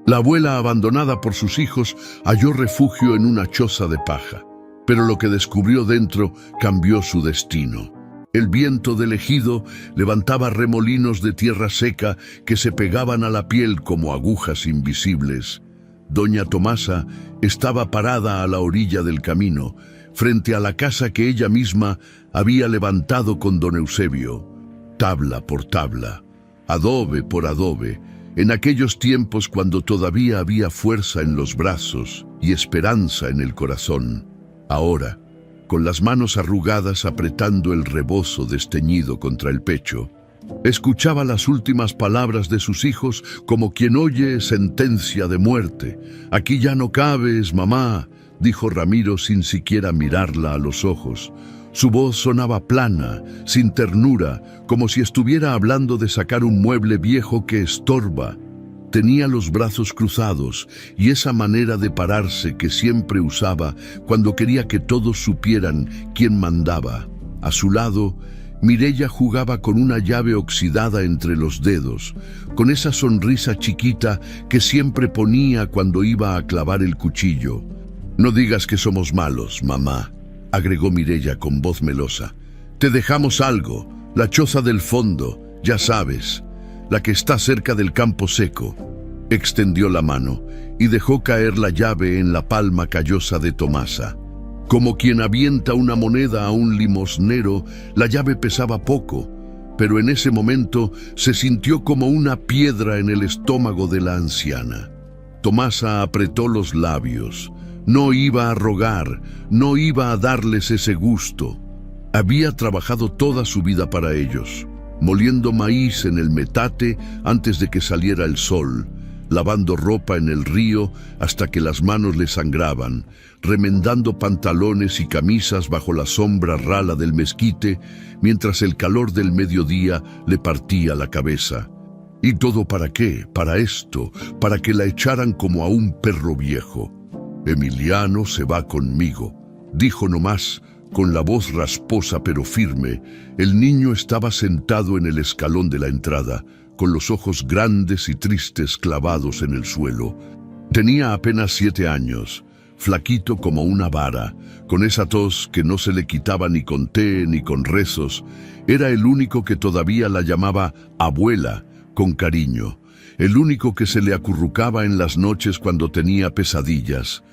La abuela, abandonada por sus hijos, halló refugio en una choza de paja, pero lo que descubrió dentro cambió su destino. El viento del ejido levantaba remolinos de tierra seca que se pegaban a la piel como agujas invisibles. Doña Tomasa estaba parada a la orilla del camino, frente a la casa que ella misma había levantado con don Eusebio, tabla por tabla, adobe por adobe, en aquellos tiempos cuando todavía había fuerza en los brazos y esperanza en el corazón. Ahora, con las manos arrugadas apretando el rebozo desteñido contra el pecho, escuchaba las últimas palabras de sus hijos como quien oye sentencia de muerte. «Aquí ya no cabes, mamá», dijo Ramiro sin siquiera mirarla a los ojos. Su voz sonaba plana, sin ternura, como si estuviera hablando de sacar un mueble viejo que estorba. Tenía los brazos cruzados y esa manera de pararse que siempre usaba cuando quería que todos supieran quién mandaba. A su lado, Mireya jugaba con una llave oxidada entre los dedos, con esa sonrisa chiquita que siempre ponía cuando iba a clavar el cuchillo. «No digas que somos malos, mamá», agregó Mireya con voz melosa. «Te dejamos algo, la choza del fondo, ya sabes, la que está cerca del campo seco». Extendió la mano y dejó caer la llave en la palma callosa de Tomasa. Como quien avienta una moneda a un limosnero, la llave pesaba poco, pero en ese momento se sintió como una piedra en el estómago de la anciana. Tomasa apretó los labios. No iba a rogar, no iba a darles ese gusto. Había trabajado toda su vida para ellos, moliendo maíz en el metate antes de que saliera el sol, lavando ropa en el río hasta que las manos le sangraban, remendando pantalones y camisas bajo la sombra rala del mezquite, mientras el calor del mediodía le partía la cabeza. ¿Y todo para qué? Para esto, para que la echaran como a un perro viejo. «Emiliano se va conmigo», dijo nomás, con la voz rasposa pero firme. El niño estaba sentado en el escalón de la entrada, con los ojos grandes y tristes clavados en el suelo. Tenía apenas 7 años, flaquito como una vara, con esa tos que no se le quitaba ni con té ni con rezos. Era el único que todavía la llamaba abuela, con cariño, el único que se le acurrucaba en las noches cuando tenía pesadillas.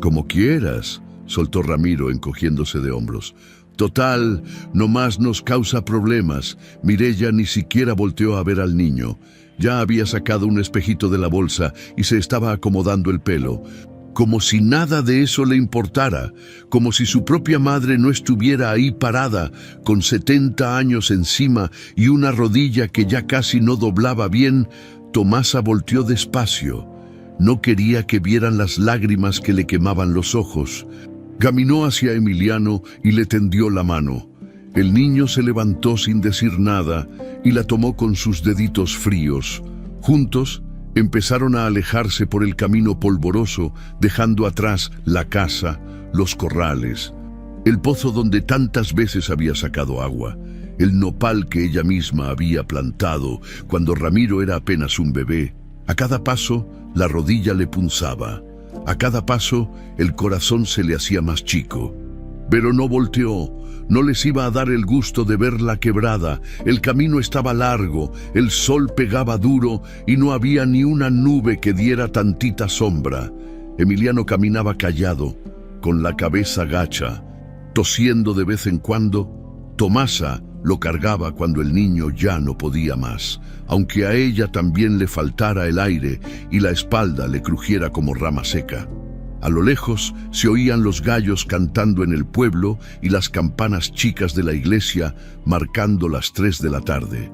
«Como quieras», soltó Ramiro encogiéndose de hombros. «Total, nomás nos causa problemas». Mireya ni siquiera volteó a ver al niño. Ya había sacado un espejito de la bolsa y se estaba acomodando el pelo, como si nada de eso le importara, como si su propia madre no estuviera ahí parada, con 70 años encima y una rodilla que ya casi no doblaba bien. Tomasa volteó despacio. No quería que vieran las lágrimas que le quemaban los ojos. Caminó hacia Emiliano y le tendió la mano. El niño se levantó sin decir nada y la tomó con sus deditos fríos. Juntos empezaron a alejarse por el camino polvoroso, dejando atrás la casa, los corrales, el pozo donde tantas veces había sacado agua, el nopal que ella misma había plantado cuando Ramiro era apenas un bebé. A cada paso, la rodilla le punzaba. A cada paso, el corazón se le hacía más chico. Pero no volteó, no les iba a dar el gusto de verla quebrada. El camino estaba largo, el sol pegaba duro y no había ni una nube que diera tantita sombra. Emiliano caminaba callado, con la cabeza gacha, tosiendo de vez en cuando. Tomasa lo cargaba cuando el niño ya no podía más, aunque a ella también le faltara el aire y la espalda le crujiera como rama seca. A lo lejos se oían los gallos cantando en el pueblo y las campanas chicas de la iglesia marcando las 3 de la tarde.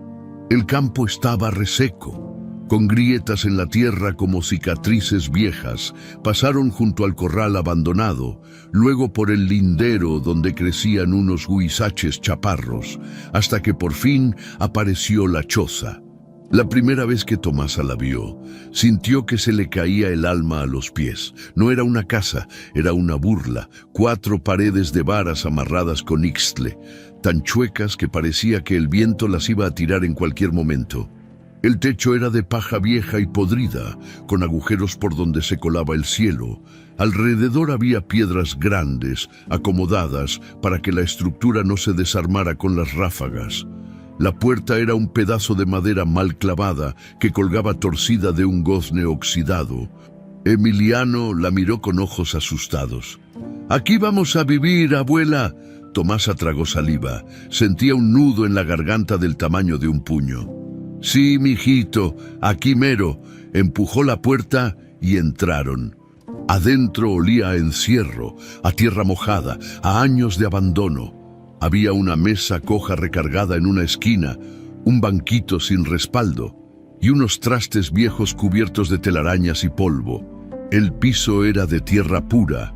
El campo estaba reseco, con grietas en la tierra como cicatrices viejas. Pasaron junto al corral abandonado, luego por el lindero donde crecían unos huizaches chaparros, hasta que por fin apareció la choza. La primera vez que Tomasa la vio, sintió que se le caía el alma a los pies. No era una casa, era una burla, 4 paredes de varas amarradas con ixtle, tan chuecas que parecía que el viento las iba a tirar en cualquier momento. El techo era de paja vieja y podrida, con agujeros por donde se colaba el cielo. Alrededor había piedras grandes, acomodadas para que la estructura no se desarmara con las ráfagas. La puerta era un pedazo de madera mal clavada que colgaba torcida de un gozne oxidado. Emiliano la miró con ojos asustados. «Aquí vamos a vivir, abuela». Tomasa tragó saliva. Sentía un nudo en la garganta del tamaño de un puño. «Sí, mijito, aquí mero». Empujó la puerta y entraron. Adentro olía a encierro, a tierra mojada, a años de abandono. Había una mesa coja recargada en una esquina, un banquito sin respaldo y unos trastes viejos cubiertos de telarañas y polvo. El piso era de tierra pura,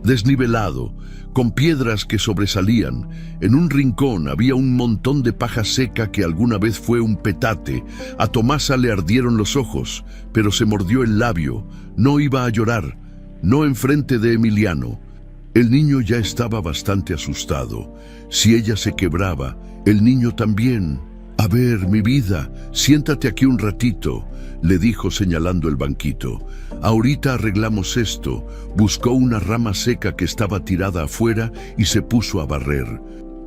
desnivelado, con piedras que sobresalían. En un rincón había un montón de paja seca que alguna vez fue un petate. A Tomasa le ardieron los ojos, pero se mordió el labio. No iba a llorar, no enfrente de Emiliano. El niño ya estaba bastante asustado. Si ella se quebraba, el niño también. «A ver, mi vida, siéntate aquí un ratito», le dijo señalando el banquito. «Ahorita arreglamos esto». Buscó una rama seca que estaba tirada afuera y se puso a barrer.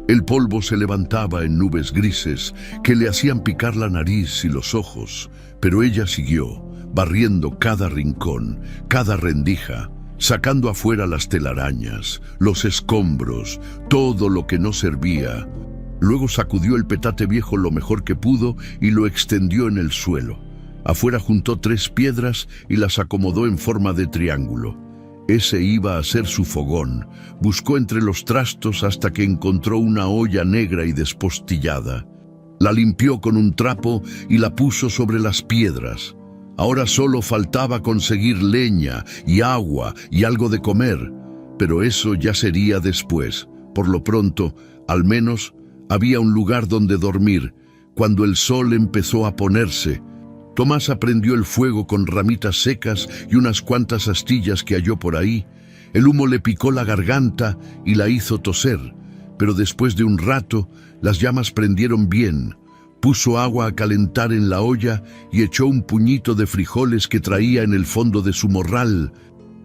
El polvo se levantaba en nubes grises que le hacían picar la nariz y los ojos, pero ella siguió, barriendo cada rincón, cada rendija, sacando afuera las telarañas, los escombros, todo lo que no servía. Luego sacudió el petate viejo lo mejor que pudo y lo extendió en el suelo. Afuera juntó 3 piedras y las acomodó en forma de triángulo. Ese iba a ser su fogón. Buscó entre los trastos hasta que encontró una olla negra y despostillada. La limpió con un trapo y la puso sobre las piedras. Ahora solo faltaba conseguir leña y agua y algo de comer, pero eso ya sería después. Por lo pronto, al menos, había un lugar donde dormir. Cuando el sol empezó a ponerse, Tomasa prendió el fuego con ramitas secas y unas cuantas astillas que halló por ahí. El humo le picó la garganta y la hizo toser, pero después de un rato, las llamas prendieron bien. Puso agua a calentar en la olla y echó un puñito de frijoles que traía en el fondo de su morral.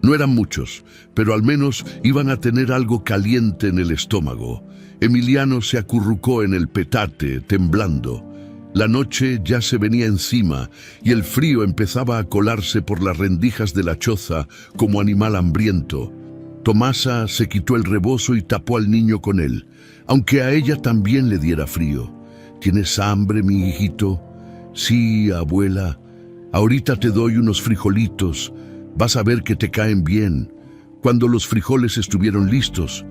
No eran muchos, pero al menos iban a tener algo caliente en el estómago. Emiliano se acurrucó en el petate, temblando. La noche ya se venía encima y el frío empezaba a colarse por las rendijas de la choza como animal hambriento. Tomasa se quitó el rebozo y tapó al niño con él, aunque a ella también le diera frío. ¿Tienes hambre, mi hijito? Sí, abuela. Ahorita te doy unos frijolitos. Vas a ver que te caen bien. Cuando los frijoles estuvieron listos,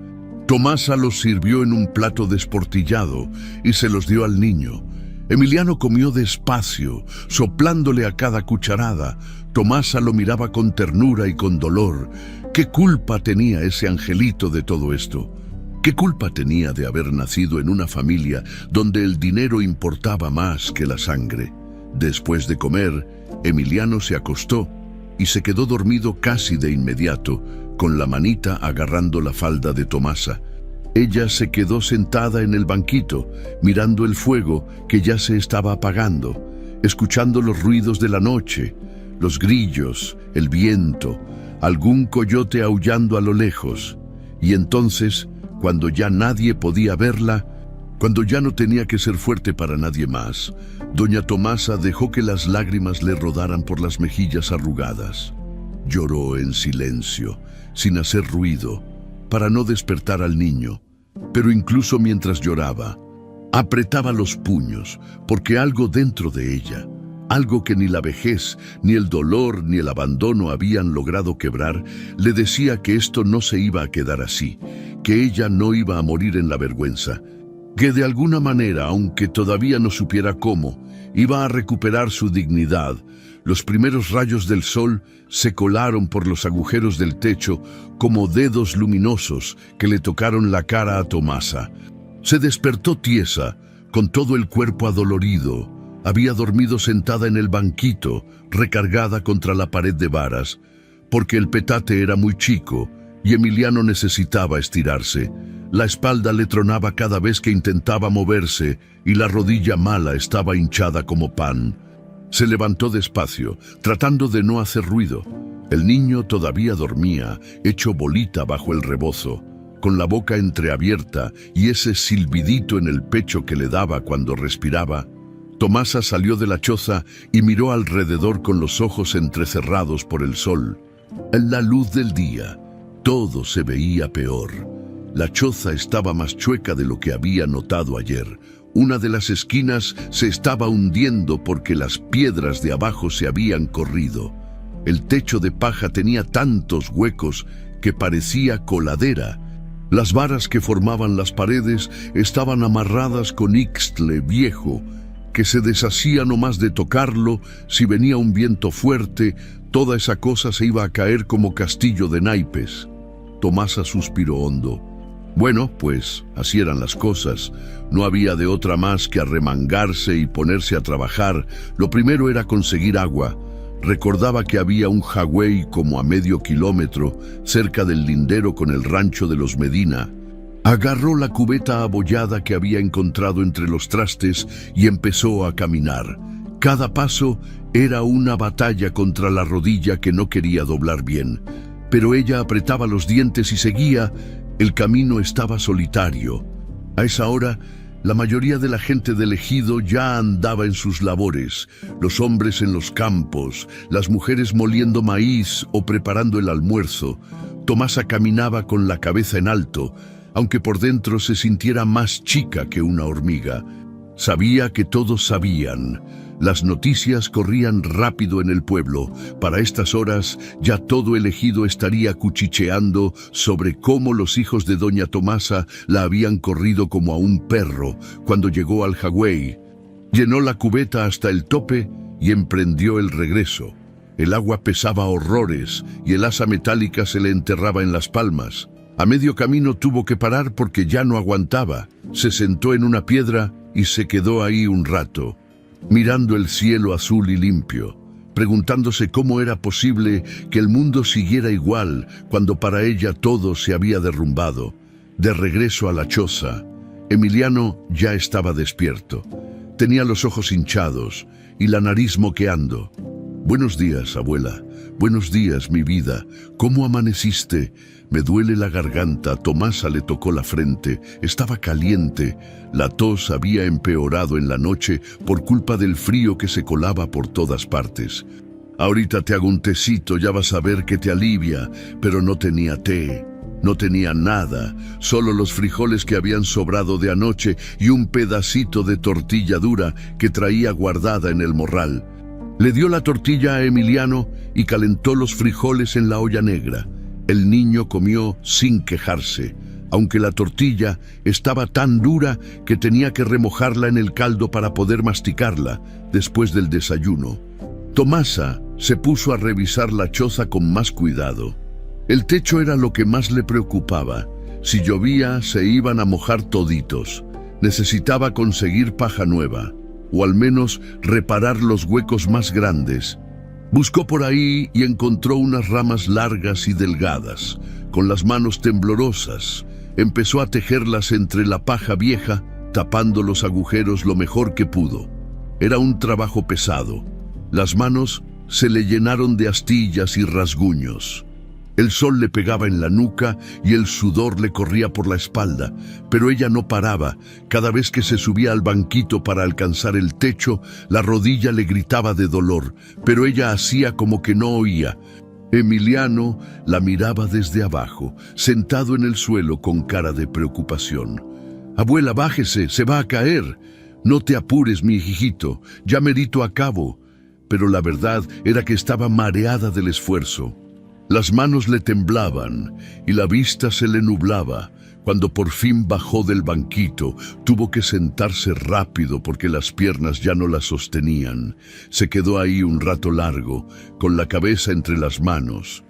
Tomasa los sirvió en un plato desportillado y se los dio al niño. Emiliano comió despacio, soplándole a cada cucharada. Tomasa lo miraba con ternura y con dolor. ¿Qué culpa tenía ese angelito de todo esto? ¿Qué culpa tenía de haber nacido en una familia donde el dinero importaba más que la sangre? Después de comer, Emiliano se acostó y se quedó dormido casi de inmediato, con la manita agarrando la falda de Tomasa. Ella se quedó sentada en el banquito, mirando el fuego que ya se estaba apagando, escuchando los ruidos de la noche, los grillos, el viento, algún coyote aullando a lo lejos. Y entonces, cuando ya nadie podía verla, cuando ya no tenía que ser fuerte para nadie más, doña Tomasa dejó que las lágrimas le rodaran por las mejillas arrugadas. Lloró en silencio, sin hacer ruido, para no despertar al niño. Pero incluso mientras lloraba, apretaba los puños, porque algo dentro de ella, algo que ni la vejez, ni el dolor, ni el abandono habían logrado quebrar, le decía que esto no se iba a quedar así, que ella no iba a morir en la vergüenza, que de alguna manera, aunque todavía no supiera cómo, iba a recuperar su dignidad. Los primeros rayos del sol se colaron por los agujeros del techo como dedos luminosos que le tocaron la cara a Tomasa. Se despertó tiesa, con todo el cuerpo adolorido. Había dormido sentada en el banquito, recargada contra la pared de varas, porque el petate era muy chico y Emiliano necesitaba estirarse. La espalda le tronaba cada vez que intentaba moverse y la rodilla mala estaba hinchada como pan. Se levantó despacio, tratando de no hacer ruido. El niño todavía dormía, hecho bolita bajo el rebozo, con la boca entreabierta y ese silbidito en el pecho que le daba cuando respiraba. Tomasa salió de la choza y miró alrededor con los ojos entrecerrados por el sol. En la luz del día, todo se veía peor. La choza estaba más chueca de lo que había notado ayer. Una de las esquinas se estaba hundiendo porque las piedras de abajo se habían corrido. El techo de paja tenía tantos huecos que parecía coladera. Las varas que formaban las paredes estaban amarradas con ixtle viejo, que se deshacía nomás de tocarlo. Si venía un viento fuerte, toda esa cosa se iba a caer como castillo de naipes. Tomasa suspiró hondo. Bueno, pues así eran las cosas. No había de otra más que arremangarse y ponerse a trabajar. Lo primero era conseguir agua. Recordaba que había un jagüey como a medio kilómetro, cerca del lindero con el rancho de los Medina. Agarró la cubeta abollada que había encontrado entre los trastes y empezó a caminar. Cada paso era una batalla contra la rodilla que no quería doblar bien. Pero ella apretaba los dientes y seguía. El camino estaba solitario. A esa hora, la mayoría de la gente del ejido ya andaba en sus labores, los hombres en los campos, las mujeres moliendo maíz o preparando el almuerzo. Tomasa caminaba con la cabeza en alto, aunque por dentro se sintiera más chica que una hormiga. Sabía que todos sabían. Las noticias corrían rápido en el pueblo. Para estas horas ya todo el ejido estaría cuchicheando sobre cómo los hijos de doña Tomasa la habían corrido como a un perro cuando llegó al jagüey. Llenó la cubeta hasta el tope y emprendió el regreso. El agua pesaba horrores y el asa metálica se le enterraba en las palmas. A medio camino tuvo que parar porque ya no aguantaba. Se sentó en una piedra y se quedó ahí un rato, mirando el cielo azul y limpio, preguntándose cómo era posible que el mundo siguiera igual cuando para ella todo se había derrumbado. De regreso a la choza, Emiliano ya estaba despierto. Tenía los ojos hinchados y la nariz moqueando. «Buenos días, abuela. Buenos días, mi vida. ¿Cómo amaneciste? Me duele la garganta». Tomasa le tocó la frente. Estaba caliente. La tos había empeorado en la noche por culpa del frío que se colaba por todas partes. «Ahorita te hago un tecito, ya vas a ver que te alivia». Pero no tenía té. No tenía nada, solo los frijoles que habían sobrado de anoche y un pedacito de tortilla dura que traía guardada en el morral. Le dio la tortilla a Emiliano y calentó los frijoles en la olla negra. El niño comió sin quejarse, aunque la tortilla estaba tan dura que tenía que remojarla en el caldo para poder masticarla después del desayuno. Tomasa se puso a revisar la choza con más cuidado. El techo era lo que más le preocupaba. Si llovía, se iban a mojar toditos. Necesitaba conseguir paja nueva, o al menos reparar los huecos más grandes. Buscó por ahí y encontró unas ramas largas y delgadas. Con las manos temblorosas, empezó a tejerlas entre la paja vieja, tapando los agujeros lo mejor que pudo. Era un trabajo pesado. Las manos se le llenaron de astillas y rasguños. El sol le pegaba en la nuca y el sudor le corría por la espalda, pero ella no paraba. Cada vez que se subía al banquito para alcanzar el techo, la rodilla le gritaba de dolor, pero ella hacía como que no oía. Emiliano la miraba desde abajo, sentado en el suelo con cara de preocupación. «Abuela, bájese, se va a caer». «No te apures, mi hijito, ya merito acabo». Pero la verdad era que estaba mareada del esfuerzo. Las manos le temblaban y la vista se le nublaba. Cuando por fin bajó del banquito, tuvo que sentarse rápido porque las piernas ya no la sostenían. Se quedó ahí un rato largo, con la cabeza entre las manos.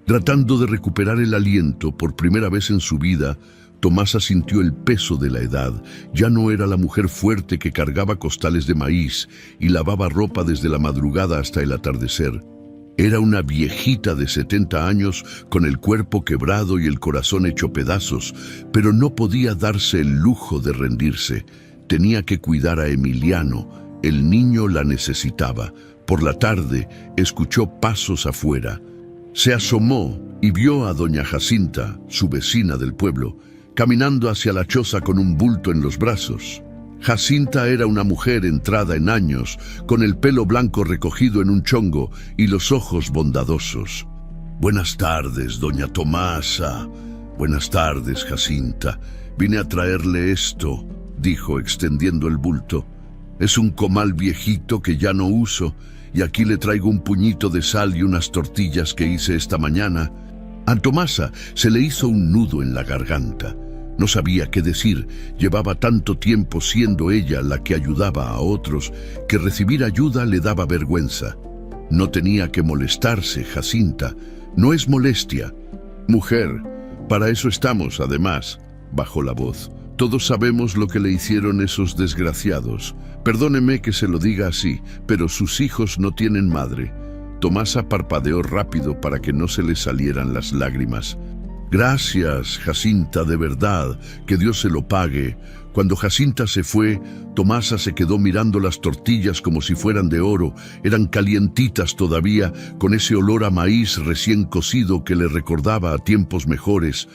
Tratando de recuperar el aliento por primera vez en su vida, Tomasa sintió el peso de la edad. Ya no era la mujer fuerte que cargaba costales de maíz y lavaba ropa desde la madrugada hasta el atardecer. Era una viejita de 70 años con el cuerpo quebrado y el corazón hecho pedazos, pero no podía darse el lujo de rendirse. Tenía que cuidar a Emiliano. El niño la necesitaba. Por la tarde escuchó pasos afuera. Se asomó y vio a doña Jacinta, su vecina del pueblo, caminando hacia la choza con un bulto en los brazos. Jacinta era una mujer entrada en años, con el pelo blanco recogido en un chongo y los ojos bondadosos. «Buenas tardes, doña Tomasa». «Buenas tardes, Jacinta. Vine a traerle esto», dijo extendiendo el bulto. «Es un comal viejito que ya no uso, y aquí le traigo un puñito de sal y unas tortillas que hice esta mañana». A Tomasa se le hizo un nudo en la garganta. No sabía qué decir. Llevaba tanto tiempo siendo ella la que ayudaba a otros que recibir ayuda le daba vergüenza. No tenía que molestarse, Jacinta. No es molestia. «Mujer, para eso estamos, además», bajó la voz. «Todos sabemos lo que le hicieron esos desgraciados. Perdóneme que se lo diga así, pero sus hijos no tienen madre». Tomasa parpadeó rápido para que no se le salieran las lágrimas. «Gracias, Jacinta, de verdad, que Dios se lo pague». Cuando Jacinta se fue, Tomasa se quedó mirando las tortillas como si fueran de oro. Eran calientitas todavía, con ese olor a maíz recién cocido que le recordaba a tiempos mejores.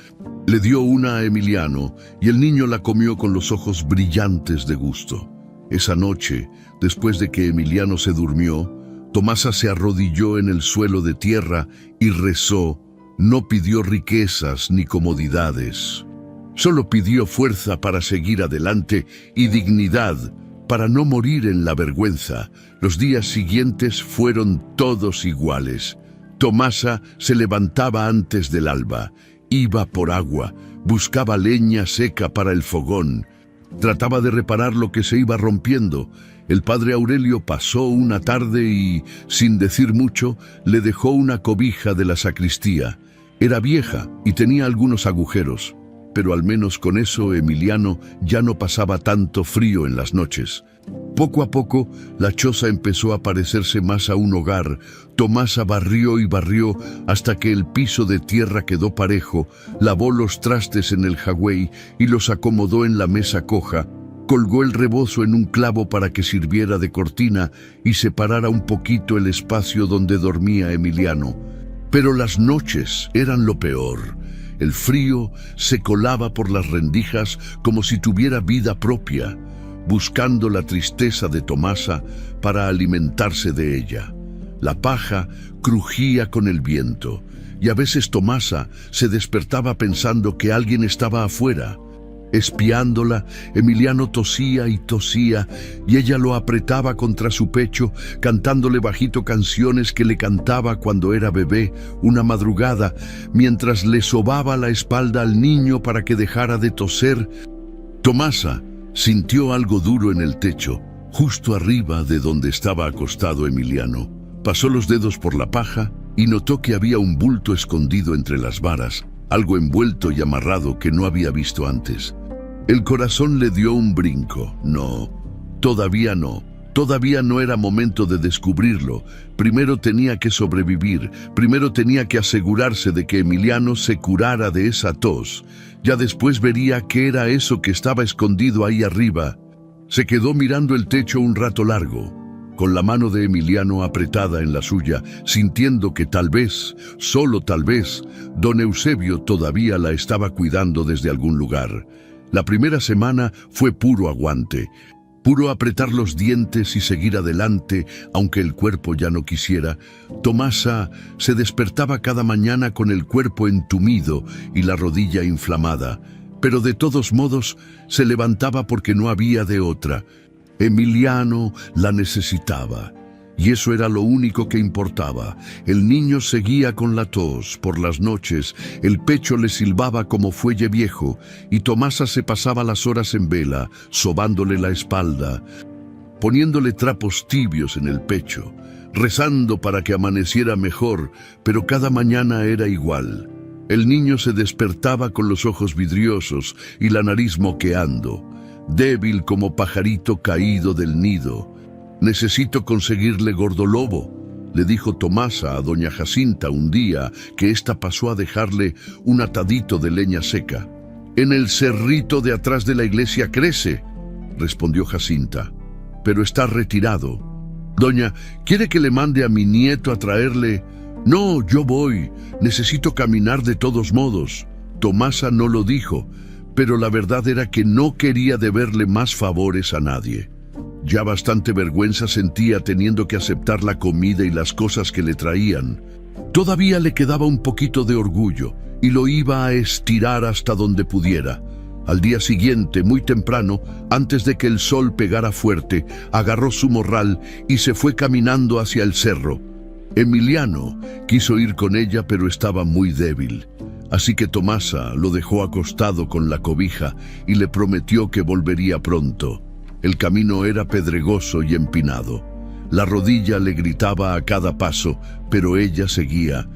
Le dio una a Emiliano y el niño la comió con los ojos brillantes de gusto. Esa noche, después de que Emiliano se durmió, Tomasa se arrodilló en el suelo de tierra y rezó. No pidió riquezas ni comodidades. Solo pidió fuerza para seguir adelante y dignidad para no morir en la vergüenza. Los días siguientes fueron todos iguales. Tomasa se levantaba antes del alba, iba por agua, buscaba leña seca para el fogón, trataba de reparar lo que se iba rompiendo. El padre Aurelio pasó una tarde y, sin decir mucho, le dejó una cobija de la sacristía. Era vieja y tenía algunos agujeros, pero al menos con eso Emiliano ya no pasaba tanto frío en las noches. Poco a poco, la choza empezó a parecerse más a un hogar. Tomasa barrió y barrió hasta que el piso de tierra quedó parejo, lavó los trastes en el jagüey y los acomodó en la mesa coja, colgó el rebozo en un clavo para que sirviera de cortina y separara un poquito el espacio donde dormía Emiliano. Pero las noches eran lo peor. El frío se colaba por las rendijas como si tuviera vida propia, buscando la tristeza de Tomasa para alimentarse de ella. La paja crujía con el viento, y a veces Tomasa se despertaba pensando que alguien estaba afuera. Espiándola, Emiliano tosía y tosía, y ella lo apretaba contra su pecho, cantándole bajito canciones que le cantaba cuando era bebé, una madrugada, mientras le sobaba la espalda al niño para que dejara de toser. Tomasa sintió algo duro en el techo, justo arriba de donde estaba acostado Emiliano. Pasó los dedos por la paja y notó que había un bulto escondido entre las varas, algo envuelto y amarrado que no había visto antes. El corazón le dio un brinco. No, todavía no. Todavía no era momento de descubrirlo. Primero tenía que sobrevivir. Primero tenía que asegurarse de que Emiliano se curara de esa tos. Ya después vería qué era eso que estaba escondido ahí arriba. Se quedó mirando el techo un rato largo, con la mano de Emiliano apretada en la suya, sintiendo que tal vez, solo tal vez, don Eusebio todavía la estaba cuidando desde algún lugar. La primera semana fue puro aguante, puro apretar los dientes y seguir adelante, aunque el cuerpo ya no quisiera. Tomasa se despertaba cada mañana con el cuerpo entumido y la rodilla inflamada, pero de todos modos se levantaba porque no había de otra. Emiliano la necesitaba, y eso era lo único que importaba. El niño seguía con la tos. Por las noches, el pecho le silbaba como fuelle viejo, y Tomasa se pasaba las horas en vela, sobándole la espalda, poniéndole trapos tibios en el pecho, rezando para que amaneciera mejor, pero cada mañana era igual. El niño se despertaba con los ojos vidriosos y la nariz moqueando, débil como pajarito caído del nido. «Necesito conseguirle gordolobo», le dijo Tomasa a doña Jacinta un día que ésta pasó a dejarle un atadito de leña seca. «En el cerrito de atrás de la iglesia crece», respondió Jacinta, «pero está retirado». Doña, ¿quiere que le mande a mi nieto a traerle? No, yo voy. Necesito caminar de todos modos. Tomasa no lo dijo, pero la verdad era que no quería deberle más favores a nadie. Ya bastante vergüenza sentía teniendo que aceptar la comida y las cosas que le traían. Todavía le quedaba un poquito de orgullo y lo iba a estirar hasta donde pudiera. Al día siguiente, muy temprano, antes de que el sol pegara fuerte, agarró su morral y se fue caminando hacia el cerro. Emiliano quiso ir con ella, pero estaba muy débil. Así que Tomasa lo dejó acostado con la cobija y le prometió que volvería pronto. El camino era pedregoso y empinado. La rodilla le gritaba a cada paso, pero ella seguía,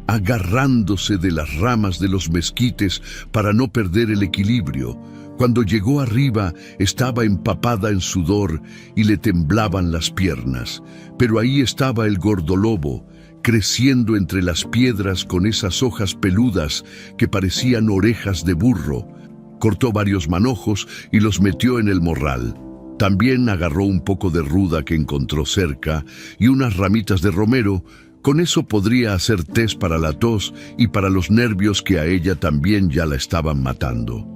agarrándose de las ramas de los mezquites para no perder el equilibrio. Cuando llegó arriba, estaba empapada en sudor y le temblaban las piernas. Pero ahí estaba el gordolobo, creciendo entre las piedras con esas hojas peludas que parecían orejas de burro. Cortó varios manojos y los metió en el morral. También agarró un poco de ruda que encontró cerca y unas ramitas de romero. Con eso podría hacer tés para la tos y para los nervios que a ella también ya la estaban matando.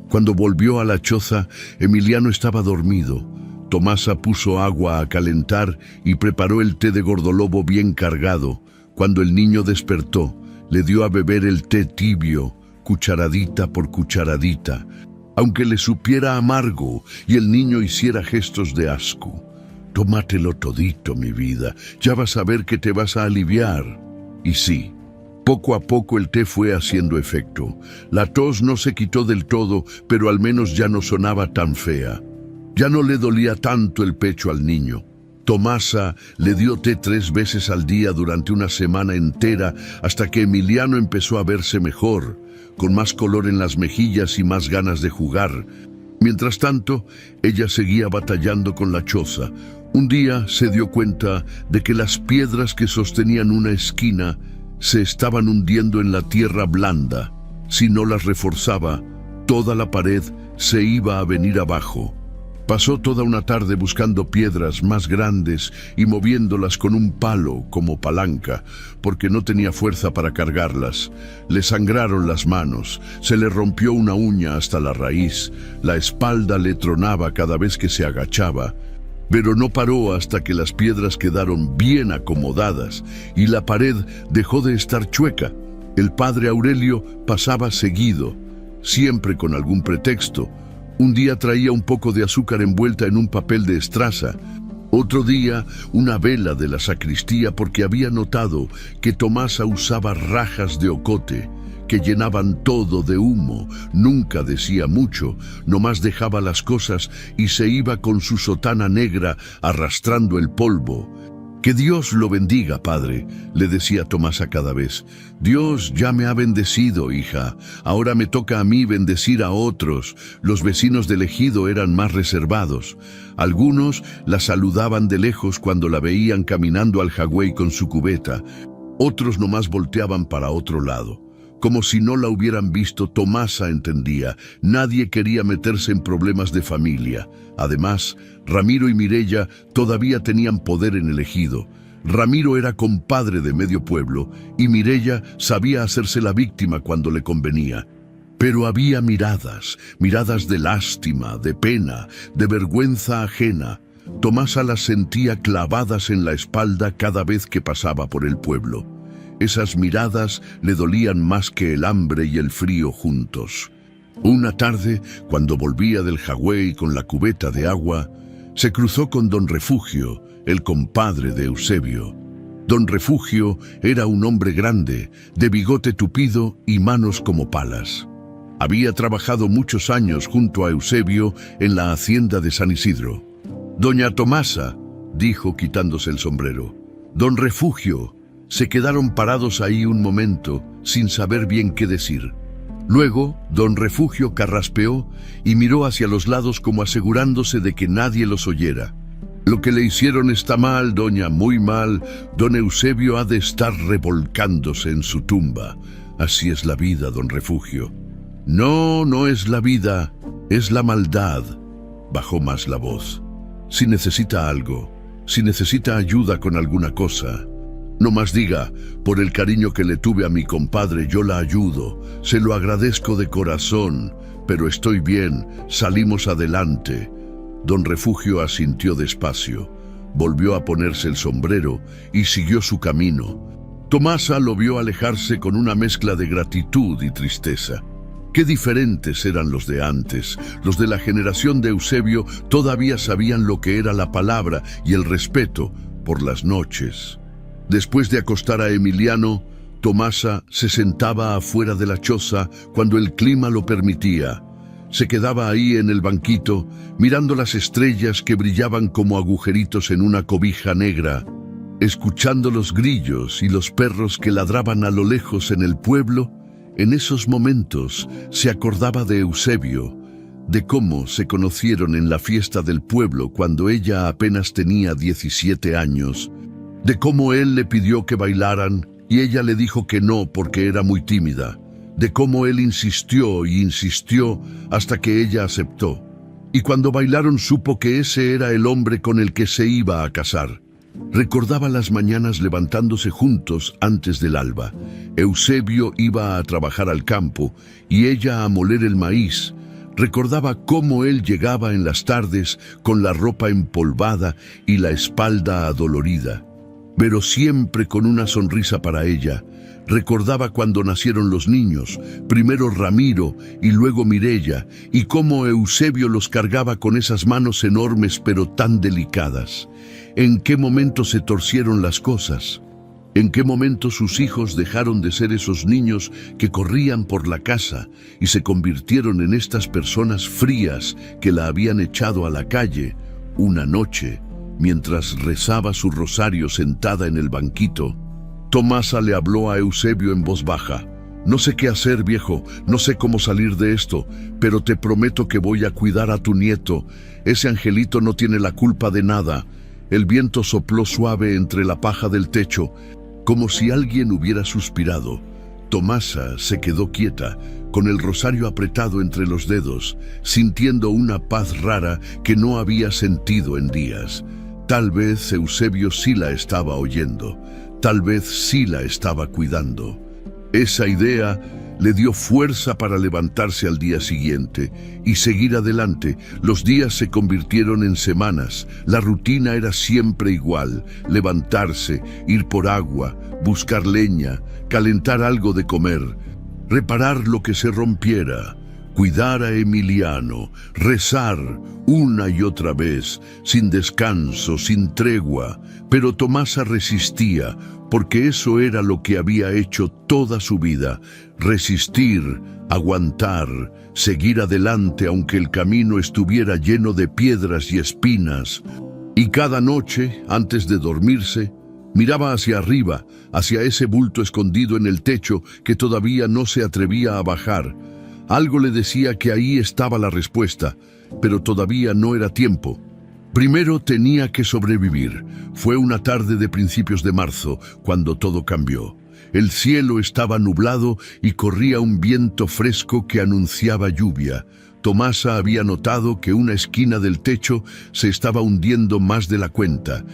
Cuando volvió a la choza, Emiliano estaba dormido. Tomasa puso agua a calentar y preparó el té de gordolobo bien cargado. Cuando el niño despertó, le dio a beber el té tibio, cucharadita por cucharadita, aunque le supiera amargo y el niño hiciera gestos de asco. Tómatelo todito, mi vida, ya vas a ver que te vas a aliviar. Y sí, poco a poco el té fue haciendo efecto. La tos no se quitó del todo, pero al menos ya no sonaba tan fea. Ya no le dolía tanto el pecho al niño. Tomasa le dio té 3 veces al día durante una semana entera hasta que Emiliano empezó a verse mejor, con más color en las mejillas y más ganas de jugar. Mientras tanto, ella seguía batallando con la choza. Un día se dio cuenta de que las piedras que sostenían una esquina se estaban hundiendo en la tierra blanda. Si no las reforzaba, toda la pared se iba a venir abajo. Pasó toda una tarde buscando piedras más grandes y moviéndolas con un palo como palanca, porque no tenía fuerza para cargarlas. Le sangraron las manos, se le rompió una uña hasta la raíz, la espalda le tronaba cada vez que se agachaba. Pero no paró hasta que las piedras quedaron bien acomodadas y la pared dejó de estar chueca. El padre Aurelio pasaba seguido, siempre con algún pretexto. Un día traía un poco de azúcar envuelta en un papel de estraza. Otro día, una vela de la sacristía porque había notado que Tomasa usaba rajas de ocote, que llenaban todo de humo. Nunca decía mucho, nomás dejaba las cosas y se iba con su sotana negra arrastrando el polvo. «Que Dios lo bendiga, padre», le decía Tomasa cada vez. «Dios ya me ha bendecido, hija. Ahora me toca a mí bendecir a otros». Los vecinos del ejido eran más reservados. Algunos la saludaban de lejos cuando la veían caminando al jagüey con su cubeta. Otros nomás volteaban para otro lado. Como si no la hubieran visto, Tomasa entendía. Nadie quería meterse en problemas de familia. Además, Ramiro y Mireya todavía tenían poder en el ejido. Ramiro era compadre de medio pueblo y Mireya sabía hacerse la víctima cuando le convenía. Pero había miradas de lástima, de pena, de vergüenza ajena. Tomasa las sentía clavadas en la espalda cada vez que pasaba por el pueblo. Esas miradas le dolían más que el hambre y el frío juntos. Una tarde, cuando volvía del jagüey con la cubeta de agua, se cruzó con don Refugio, el compadre de Eusebio. Don Refugio era un hombre grande, de bigote tupido y manos como palas. Había trabajado muchos años junto a Eusebio en la hacienda de San Isidro. «Doña Tomasa», dijo quitándose el sombrero. «Don Refugio». Se quedaron parados ahí un momento, sin saber bien qué decir. Luego, don Refugio carraspeó y miró hacia los lados como asegurándose de que nadie los oyera. «Lo que le hicieron está mal, doña, muy mal. Don Eusebio ha de estar revolcándose en su tumba. Así es la vida, don Refugio». «No, no es la vida, es la maldad», bajó más la voz. «Si necesita algo, Si necesita ayuda con alguna cosa, no más diga, por el cariño que le tuve a mi compadre yo la ayudo, se lo agradezco de corazón, pero estoy bien, salimos adelante. Don Refugio asintió despacio, volvió a ponerse el sombrero y siguió su camino. Tomasa lo vio alejarse con una mezcla de gratitud y tristeza. Qué diferentes eran los de antes. Los de la generación de Eusebio todavía sabían lo que era la palabra y el respeto por las noches. Después de acostar a Emiliano, Tomasa se sentaba afuera de la choza cuando el clima lo permitía. Se quedaba ahí en el banquito, mirando las estrellas que brillaban como agujeritos en una cobija negra, escuchando los grillos y los perros que ladraban a lo lejos en el pueblo. En esos momentos se acordaba de Eusebio, de cómo se conocieron en la fiesta del pueblo cuando ella apenas tenía 17 años, de cómo él le pidió que bailaran y ella le dijo que no porque era muy tímida, de cómo él insistió y insistió hasta que ella aceptó. Y cuando bailaron supo que ese era el hombre con el que se iba a casar. Recordaba las mañanas levantándose juntos antes del alba. Eusebio iba a trabajar al campo y ella a moler el maíz. Recordaba cómo él llegaba en las tardes con la ropa empolvada y la espalda adolorida, pero siempre con una sonrisa para ella. Recordaba cuando nacieron los niños, primero Ramiro y luego Mirella, y cómo Eusebio los cargaba con esas manos enormes pero tan delicadas. ¿En qué momento se torcieron las cosas? ¿En qué momento sus hijos dejaron de ser esos niños que corrían por la casa y se convirtieron en estas personas frías que la habían echado a la calle una noche mientras rezaba su rosario sentada en el banquito? Tomasa le habló a Eusebio en voz baja. No sé qué hacer, viejo, no sé cómo salir de esto, pero te prometo que voy a cuidar a tu nieto. Ese angelito no tiene la culpa de nada. El viento sopló suave entre la paja del techo, como si alguien hubiera suspirado. Tomasa se quedó quieta, con el rosario apretado entre los dedos, sintiendo una paz rara que no había sentido en días. Tal vez Eusebio sí la estaba oyendo. Tal vez sí la estaba cuidando. Esa idea le dio fuerza para levantarse al día siguiente y seguir adelante. Los días se convirtieron en semanas. La rutina era siempre igual: levantarse, ir por agua, buscar leña, calentar algo de comer, reparar lo que se rompiera, cuidar a Emiliano, rezar una y otra vez, sin descanso, sin tregua. Pero Tomasa resistía, porque eso era lo que había hecho toda su vida: resistir, aguantar, seguir adelante aunque el camino estuviera lleno de piedras y espinas. Y cada noche, antes de dormirse, miraba hacia arriba, hacia ese bulto escondido en el techo que todavía no se atrevía a bajar. Algo le decía que ahí estaba la respuesta, pero todavía no era tiempo. Primero tenía que sobrevivir. Fue una tarde de principios de marzo cuando todo cambió. El cielo estaba nublado y corría un viento fresco que anunciaba lluvia. Tomasa había notado que una esquina del techo se estaba hundiendo más de la cuenta.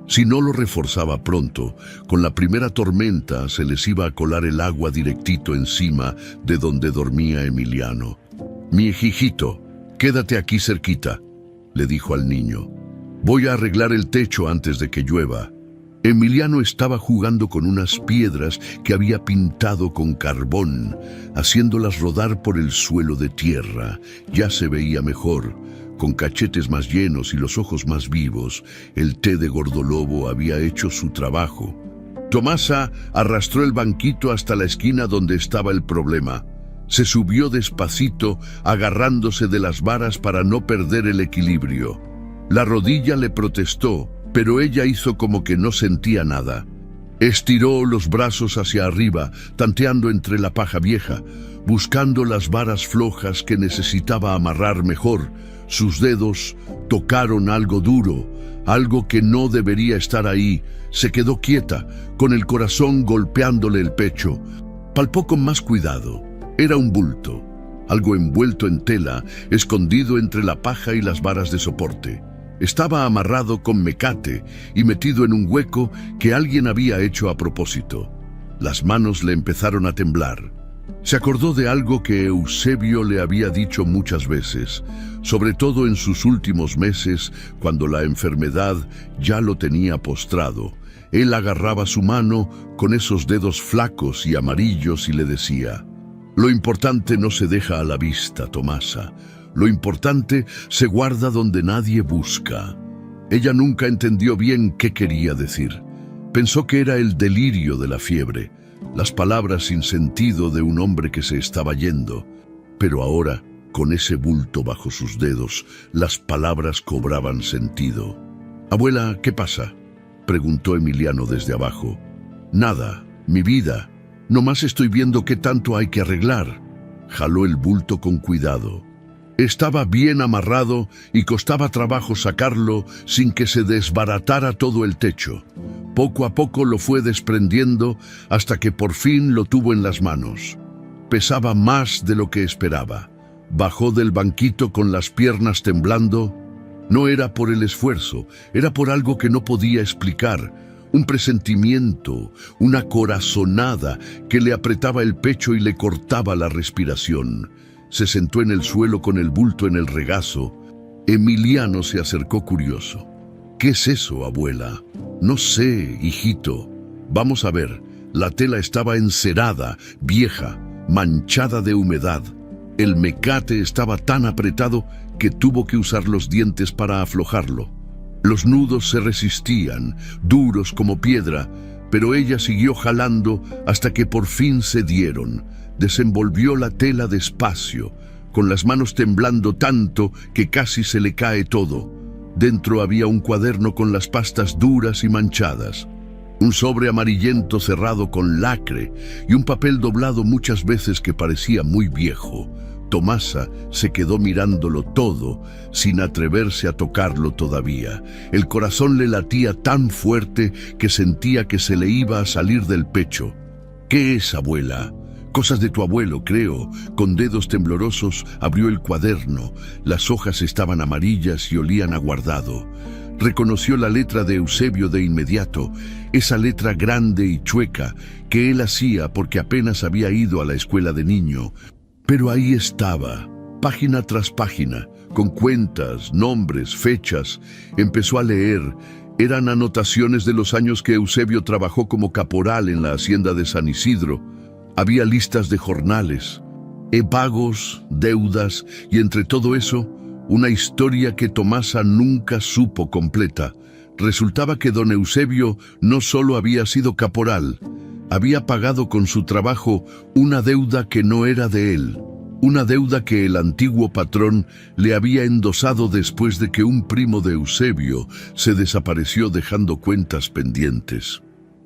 Si no lo reforzaba pronto, con la primera tormenta se les iba a colar el agua directito encima de donde dormía Emiliano. «Mi hijito, quédate aquí cerquita», le dijo al niño. «Voy a arreglar el techo antes de que llueva». Emiliano estaba jugando con unas piedras que había pintado con carbón, haciéndolas rodar por el suelo de tierra. Ya se veía mejor, con cachetes más llenos y los ojos más vivos. El té de gordolobo había hecho su trabajo. Tomasa arrastró el banquito hasta la esquina donde estaba el problema. Se subió despacito, agarrándose de las varas para no perder el equilibrio. La rodilla le protestó, pero ella hizo como que no sentía nada. Estiró los brazos hacia arriba, tanteando entre la paja vieja, buscando las varas flojas que necesitaba amarrar mejor. Sus dedos tocaron algo duro, algo que no debería estar ahí. Se quedó quieta, con el corazón golpeándole el pecho. Palpó con más cuidado. Era un bulto, algo envuelto en tela, escondido entre la paja y las varas de soporte. Estaba amarrado con mecate y metido en un hueco que alguien había hecho a propósito. Las manos le empezaron a temblar. Se acordó de algo que Eusebio le había dicho muchas veces, sobre todo en sus últimos meses, cuando la enfermedad ya lo tenía postrado. Él agarraba su mano con esos dedos flacos y amarillos y le decía: «Lo importante no se deja a la vista, Tomasa. Lo importante se guarda donde nadie busca». Ella nunca entendió bien qué quería decir. Pensó que era el delirio de la fiebre, las palabras sin sentido de un hombre que se estaba yendo. Pero ahora, con ese bulto bajo sus dedos, las palabras cobraban sentido. «Abuela, ¿qué pasa?», preguntó Emiliano desde abajo. «Nada, mi vida. Nomás estoy viendo qué tanto hay que arreglar». Jaló el bulto con cuidado. Estaba bien amarrado y costaba trabajo sacarlo sin que se desbaratara todo el techo. Poco a poco lo fue desprendiendo hasta que por fin lo tuvo en las manos. Pesaba más de lo que esperaba. Bajó del banquito con las piernas temblando. No era por el esfuerzo, era por algo que no podía explicar. Un presentimiento, una corazonada que le apretaba el pecho y le cortaba la respiración. Se sentó en el suelo con el bulto en el regazo. Emiliano se acercó curioso. «¿Qué es eso, abuela?» «No sé, hijito. Vamos a ver». La tela estaba encerada, vieja, manchada de humedad. El mecate estaba tan apretado que tuvo que usar los dientes para aflojarlo. Los nudos se resistían, duros como piedra, pero ella siguió jalando hasta que por fin cedieron. Desenvolvió la tela despacio, con las manos temblando tanto que casi se le cae todo. Dentro había un cuaderno con las pastas duras y manchadas, un sobre amarillento cerrado con lacre y un papel doblado muchas veces que parecía muy viejo. Tomasa se quedó mirándolo todo, sin atreverse a tocarlo todavía. El corazón le latía tan fuerte que sentía que se le iba a salir del pecho. «¿Qué es, abuela?» «Cosas de tu abuelo, creo». Con dedos temblorosos abrió el cuaderno. Las hojas estaban amarillas y olían a guardado. Reconoció la letra de Eusebio de inmediato, esa letra grande y chueca que él hacía porque apenas había ido a la escuela de niño. Pero ahí estaba, página tras página, con cuentas, nombres, fechas. Empezó a leer. Eran anotaciones de los años que Eusebio trabajó como caporal en la hacienda de San Isidro. Había listas de jornales, pagos, deudas y entre todo eso, una historia que Tomasa nunca supo completa. Resultaba que don Eusebio no solo había sido caporal, había pagado con su trabajo una deuda que no era de él, una deuda que el antiguo patrón le había endosado después de que un primo de Eusebio se desapareció dejando cuentas pendientes.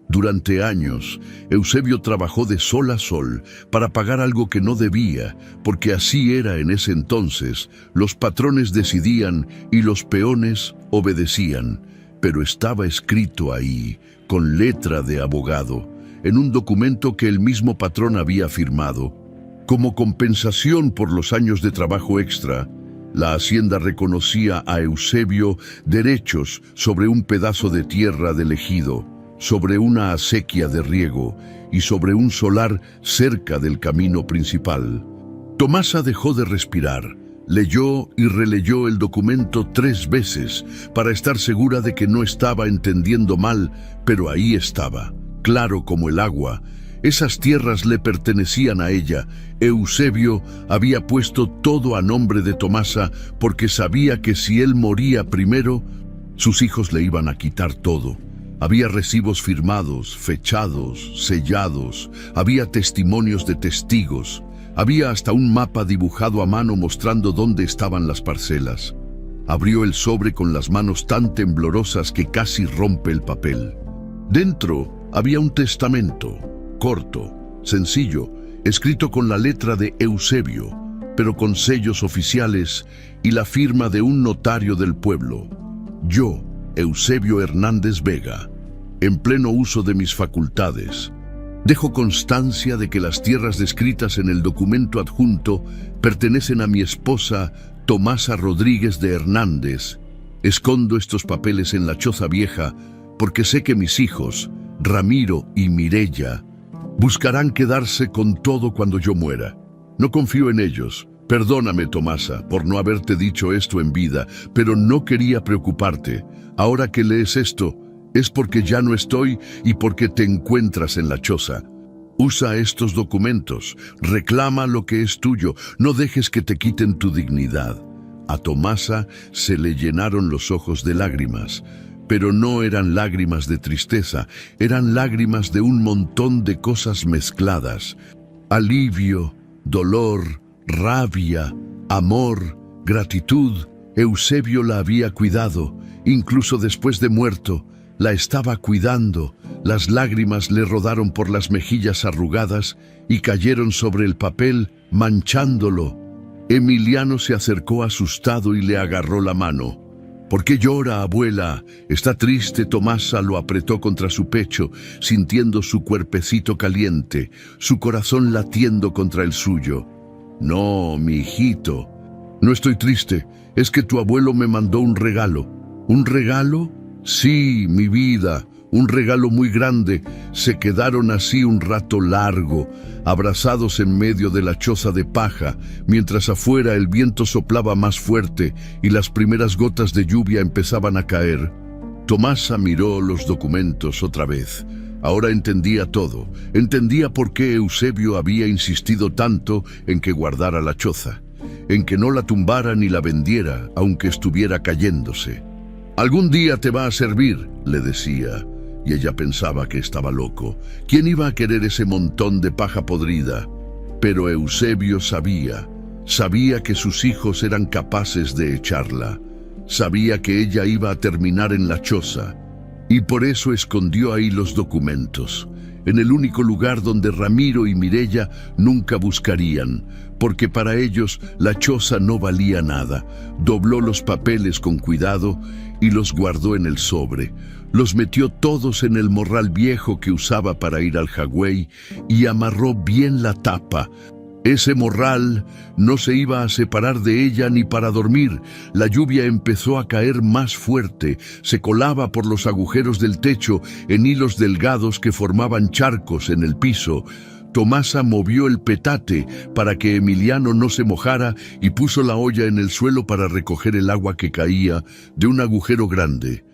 Durante años, Eusebio trabajó de sol a sol para pagar algo que no debía, porque así era en ese entonces. Los patrones decidían y los peones obedecían, pero estaba escrito ahí, con letra de abogado, en un documento que el mismo patrón había firmado. Como compensación por los años de trabajo extra, la hacienda reconocía a Eusebio derechos sobre un pedazo de tierra del ejido, sobre una acequia de riego y sobre un solar cerca del camino principal. Tomasa dejó de respirar, leyó y releyó el documento 3 veces para estar segura de que no estaba entendiendo mal, pero ahí estaba, claro como el agua. Esas tierras le pertenecían a ella. Eusebio había puesto todo a nombre de Tomasa porque sabía que si él moría primero, sus hijos le iban a quitar todo. Había recibos firmados, fechados, sellados, había testimonios de testigos, había hasta un mapa dibujado a mano mostrando dónde estaban las parcelas. Abrió el sobre con las manos tan temblorosas que casi rompe el papel. Dentro había un testamento, corto, sencillo, escrito con la letra de Eusebio, pero con sellos oficiales y la firma de un notario del pueblo. Yo, Eusebio Hernández Vega, en pleno uso de mis facultades, dejo constancia de que las tierras descritas en el documento adjunto pertenecen a mi esposa Tomasa Rodríguez de Hernández, Escondo estos papeles en la choza vieja porque sé que mis hijos, Ramiro y Mireya, buscarán quedarse con todo cuando yo muera. No confío en ellos. Perdóname, Tomasa, por no haberte dicho esto en vida, pero no quería preocuparte. Ahora que lees esto, es porque ya no estoy y porque te encuentras en la choza. Usa estos documentos, reclama lo que es tuyo, no dejes que te quiten tu dignidad. A Tomasa se le llenaron los ojos de lágrimas, pero no eran lágrimas de tristeza, eran lágrimas de un montón de cosas mezcladas. Alivio, dolor, rabia, amor, gratitud. Eusebio la había cuidado, incluso después de muerto, la estaba cuidando. Las lágrimas le rodaron por las mejillas arrugadas y cayeron sobre el papel, manchándolo. Emiliano se acercó asustado y le agarró la mano. ¿Por qué llora, abuela? ¿Está triste? Tomasa lo apretó contra su pecho, sintiendo su cuerpecito caliente, su corazón latiendo contra el suyo. No, mi hijito, no estoy triste, es que tu abuelo me mandó un regalo. ¿Un regalo? Sí, mi vida, un regalo muy grande. Se quedaron así un rato largo, abrazados en medio de la choza de paja, mientras afuera el viento soplaba más fuerte y las primeras gotas de lluvia empezaban a caer. Tomasa miró los documentos otra vez. Ahora entendía todo. Entendía por qué Eusebio había insistido tanto en que guardara la choza, en que no la tumbara ni la vendiera, aunque estuviera cayéndose. «Algún día te va a servir», le decía, y ella pensaba que estaba loco. ¿Quién iba a querer ese montón de paja podrida? Pero Eusebio sabía que sus hijos eran capaces de echarla. Sabía que ella iba a terminar en la choza, y por eso escondió ahí los documentos, en el único lugar donde Ramiro y Mireya nunca buscarían, porque para ellos la choza no valía nada. Dobló los papeles con cuidado y los guardó en el sobre. Los metió todos en el morral viejo que usaba para ir al jagüey y amarró bien la tapa. Ese morral no se iba a separar de ella ni para dormir. La lluvia empezó a caer más fuerte, se colaba por los agujeros del techo en hilos delgados que formaban charcos en el piso. Tomasa movió el petate para que Emiliano no se mojara y puso la olla en el suelo para recoger el agua que caía de un agujero grande.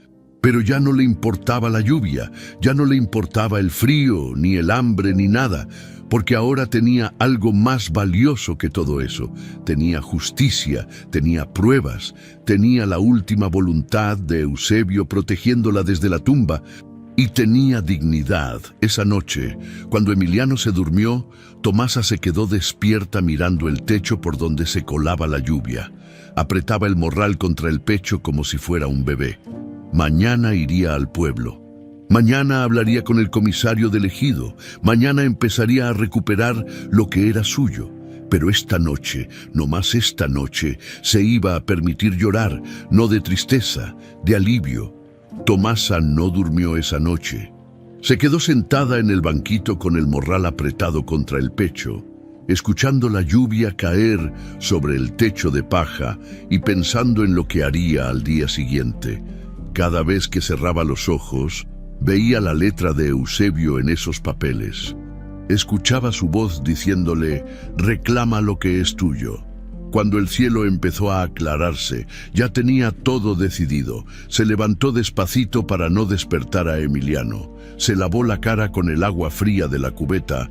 Pero ya no le importaba la lluvia, ya no le importaba el frío, ni el hambre, ni nada, porque ahora tenía algo más valioso que todo eso. Tenía justicia, tenía pruebas, tenía la última voluntad de Eusebio protegiéndola desde la tumba, y tenía dignidad. Esa noche, cuando Emiliano se durmió, Tomasa se quedó despierta mirando el techo por donde se colaba la lluvia. Apretaba el morral contra el pecho como si fuera un bebé. Mañana iría al pueblo. Mañana hablaría con el comisario del ejido. Mañana empezaría a recuperar lo que era suyo. Pero esta noche, nomás esta noche, se iba a permitir llorar, no de tristeza, de alivio. Tomasa no durmió esa noche. Se quedó sentada en el banquito con el morral apretado contra el pecho, escuchando la lluvia caer sobre el techo de paja y pensando en lo que haría al día siguiente. Cada vez que cerraba los ojos, veía la letra de Eusebio en esos papeles. Escuchaba su voz diciéndole: «Reclama lo que es tuyo». Cuando el cielo empezó a aclararse, ya tenía todo decidido. Se levantó despacito para no despertar a Emiliano. Se lavó la cara con el agua fría de la cubeta.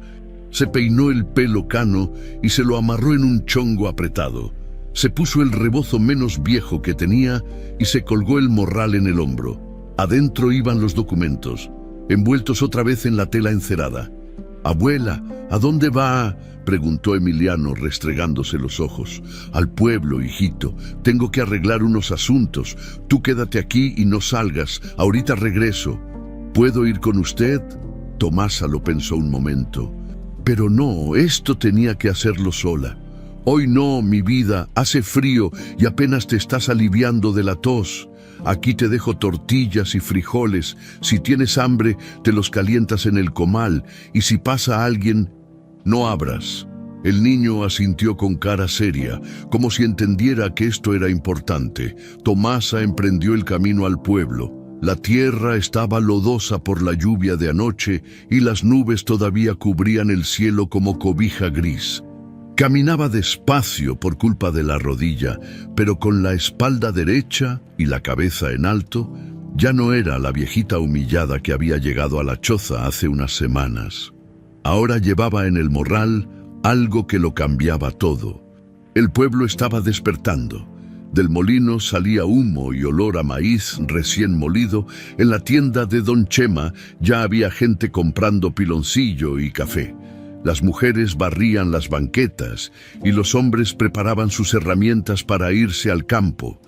Se peinó el pelo cano y se lo amarró en un chongo apretado. Se puso el rebozo menos viejo que tenía y se colgó el morral en el hombro. Adentro iban los documentos, envueltos otra vez en la tela encerada. «Abuela, ¿a dónde va?», preguntó Emiliano restregándose los ojos. «Al pueblo, hijito. Tengo que arreglar unos asuntos. Tú quédate aquí y no salgas. Ahorita regreso». «¿Puedo ir con usted?». Tomasa lo pensó un momento. «Pero no, esto tenía que hacerlo sola». «Hoy no, mi vida. Hace frío y apenas te estás aliviando de la tos. Aquí te dejo tortillas y frijoles. Si tienes hambre, te los calientas en el comal. Y si pasa alguien, no abras». El niño asintió con cara seria, como si entendiera que esto era importante. Tomasa emprendió el camino al pueblo. La tierra estaba lodosa por la lluvia de anoche y las nubes todavía cubrían el cielo como cobija gris. Caminaba despacio por culpa de la rodilla, pero con la espalda derecha y la cabeza en alto. Ya no era la viejita humillada que había llegado a la choza hace unas semanas. Ahora llevaba en el morral algo que lo cambiaba todo. El pueblo estaba despertando. Del molino salía humo y olor a maíz recién molido. En la tienda de Don Chema ya había gente comprando piloncillo y café. Las mujeres barrían las banquetas y los hombres preparaban sus herramientas para irse al campo.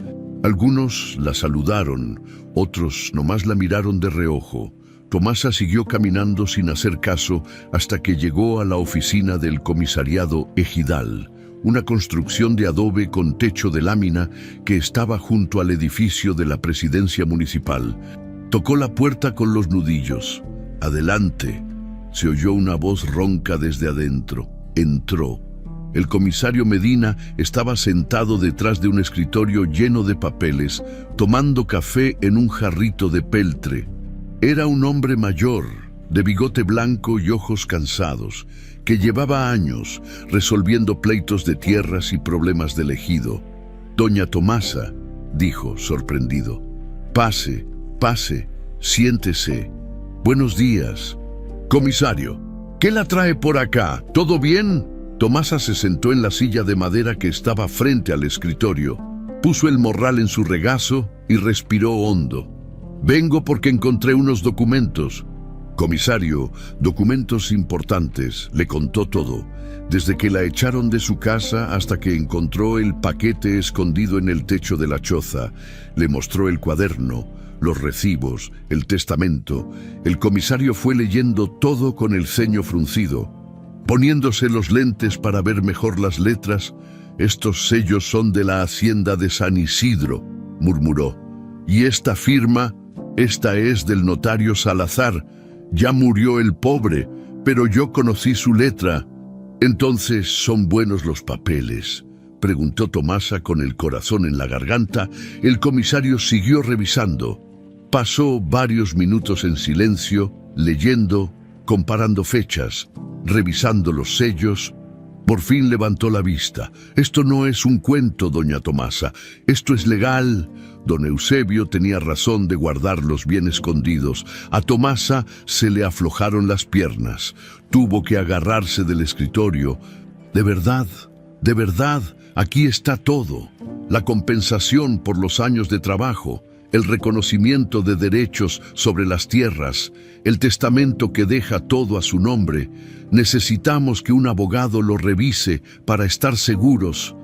Algunos la saludaron, otros nomás la miraron de reojo. Tomasa siguió caminando sin hacer caso hasta que llegó a la oficina del comisariado ejidal, una construcción de adobe con techo de lámina que estaba junto al edificio de la presidencia municipal. Tocó la puerta con los nudillos. «Adelante», se oyó una voz ronca desde adentro. Entró. El comisario Medina estaba sentado detrás de un escritorio lleno de papeles, tomando café en un jarrito de peltre. Era un hombre mayor, de bigote blanco y ojos cansados, que llevaba años resolviendo pleitos de tierras y problemas del ejido. «Doña Tomasa», dijo, sorprendido. «Pase, pase, siéntese. Buenos días». «Comisario, ¿qué la trae por acá? ¿Todo bien?» Tomasa se sentó en la silla de madera que estaba frente al escritorio, puso el morral en su regazo y respiró hondo. «Vengo porque encontré unos documentos». «Comisario, documentos importantes», le contó todo, desde que la echaron de su casa hasta que encontró el paquete escondido en el techo de la choza. Le mostró el cuaderno, los recibos, el testamento. El comisario fue leyendo todo con el ceño fruncido. Poniéndose los lentes para ver mejor las letras. «Estos sellos son de la hacienda de San Isidro», murmuró. «Y esta firma, esta es del notario Salazar. Ya murió el pobre, pero yo conocí su letra». «¿Entonces son buenos los papeles?», preguntó Tomasa con el corazón en la garganta. El comisario siguió revisando. Pasó varios minutos en silencio, leyendo, comparando fechas, revisando los sellos. Por fin levantó la vista. «Esto no es un cuento, doña Tomasa. Esto es legal». Don Eusebio tenía razón de guardarlos bien escondidos. A Tomasa se le aflojaron las piernas. Tuvo que agarrarse del escritorio. De verdad, aquí está todo. La compensación por los años de trabajo, el reconocimiento de derechos sobre las tierras, el testamento que deja todo a su nombre. Necesitamos que un abogado lo revise para estar seguros.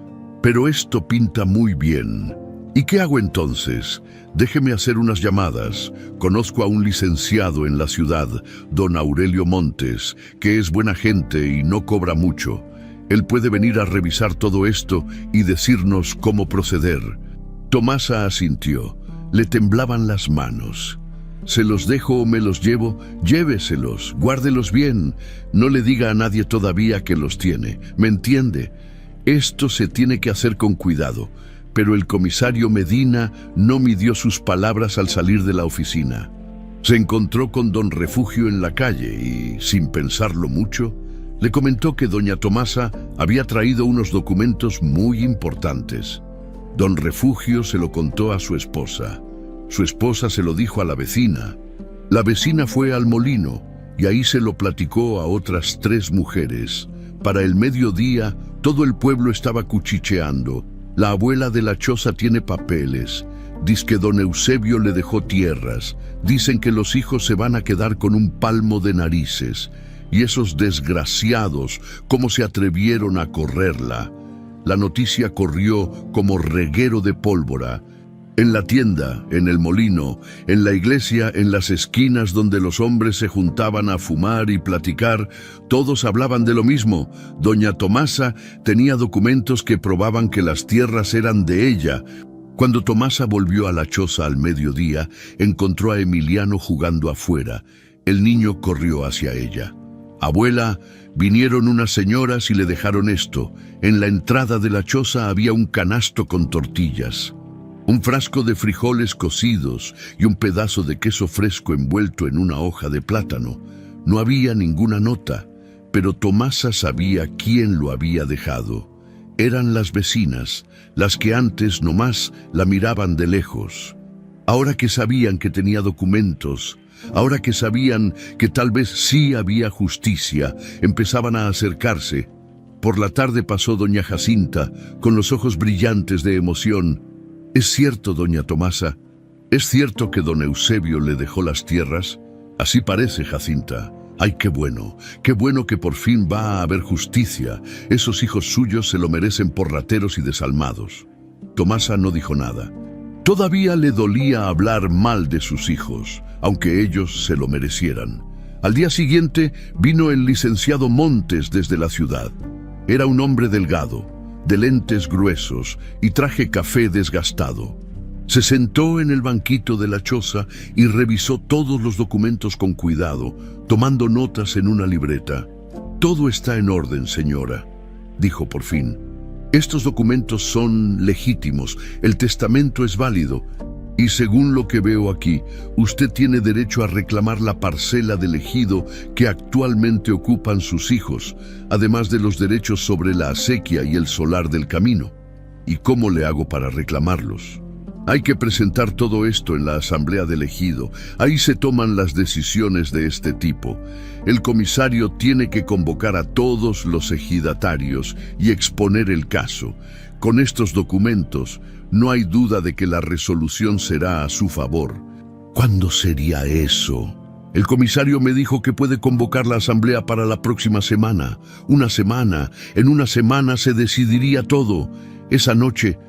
Pero esto pinta muy bien. ¿Y qué hago entonces? Déjeme hacer unas llamadas. Conozco a un licenciado en la ciudad, don Aurelio Montes, que es buena gente y no cobra mucho. Él puede venir a revisar todo esto y decirnos cómo proceder». Tomasa asintió. Le temblaban las manos. «¿Se los dejo o me los llevo?» «Lléveselos, guárdelos bien. No le diga a nadie todavía que los tiene. ¿Me entiende? Esto se tiene que hacer con cuidado». Pero el comisario Medina no midió sus palabras al salir de la oficina. Se encontró con don Refugio en la calle y, sin pensarlo mucho, le comentó que doña Tomasa había traído unos documentos muy importantes. Don Refugio se lo contó a su esposa. Su esposa se lo dijo a la vecina. La vecina fue al molino y ahí se lo platicó a otras 3 mujeres. Para el mediodía, todo el pueblo estaba cuchicheando. La abuela de la choza tiene papeles. Dice que don Eusebio le dejó tierras. Dicen que los hijos se van a quedar con un palmo de narices. Y esos desgraciados, ¿cómo se atrevieron a correrla? La noticia corrió como reguero de pólvora. En la tienda, en el molino, en la iglesia, en las esquinas donde los hombres se juntaban a fumar y platicar, todos hablaban de lo mismo. Doña Tomasa tenía documentos que probaban que las tierras eran de ella. Cuando Tomasa volvió a la choza al mediodía, encontró a Emiliano jugando afuera. El niño corrió hacia ella. Abuela, vinieron unas señoras y le dejaron esto. En la entrada de la choza había un canasto con tortillas, un frasco de frijoles cocidos y un pedazo de queso fresco envuelto en una hoja de plátano. No había ninguna nota, pero Tomasa sabía quién lo había dejado. Eran las vecinas, las que antes nomás la miraban de lejos. Ahora que sabían que tenía documentos, ahora que sabían que tal vez sí había justicia, empezaban a acercarse. Por la tarde pasó doña Jacinta, con los ojos brillantes de emoción. «¿Es cierto, doña Tomasa? ¿Es cierto que don Eusebio le dejó las tierras?» «Así parece, Jacinta. ¡Ay, qué bueno que por fin va a haber justicia! Esos hijos suyos se lo merecen por rateros y desalmados». Tomasa no dijo nada. Todavía le dolía hablar mal de sus hijos, aunque ellos se lo merecieran. Al día siguiente vino el licenciado Montes desde la ciudad. Era un hombre delgado, de lentes gruesos y traje café desgastado. Se sentó en el banquito de la choza y revisó todos los documentos con cuidado, tomando notas en una libreta. «Todo está en orden, señora», dijo por fin. «Estos documentos son legítimos, el testamento es válido, y según lo que veo aquí, usted tiene derecho a reclamar la parcela del ejido que actualmente ocupan sus hijos, además de los derechos sobre la acequia y el solar del camino. ¿Y cómo le hago para reclamarlos?» «Hay que presentar todo esto en la asamblea del ejido. Ahí se toman las decisiones de este tipo. El comisario tiene que convocar a todos los ejidatarios y exponer el caso. Con estos documentos, no hay duda de que la resolución será a su favor». «¿Cuándo sería eso?» «El comisario me dijo que puede convocar la asamblea para la próxima semana. Una semana. En una semana se decidiría todo». Esa noche,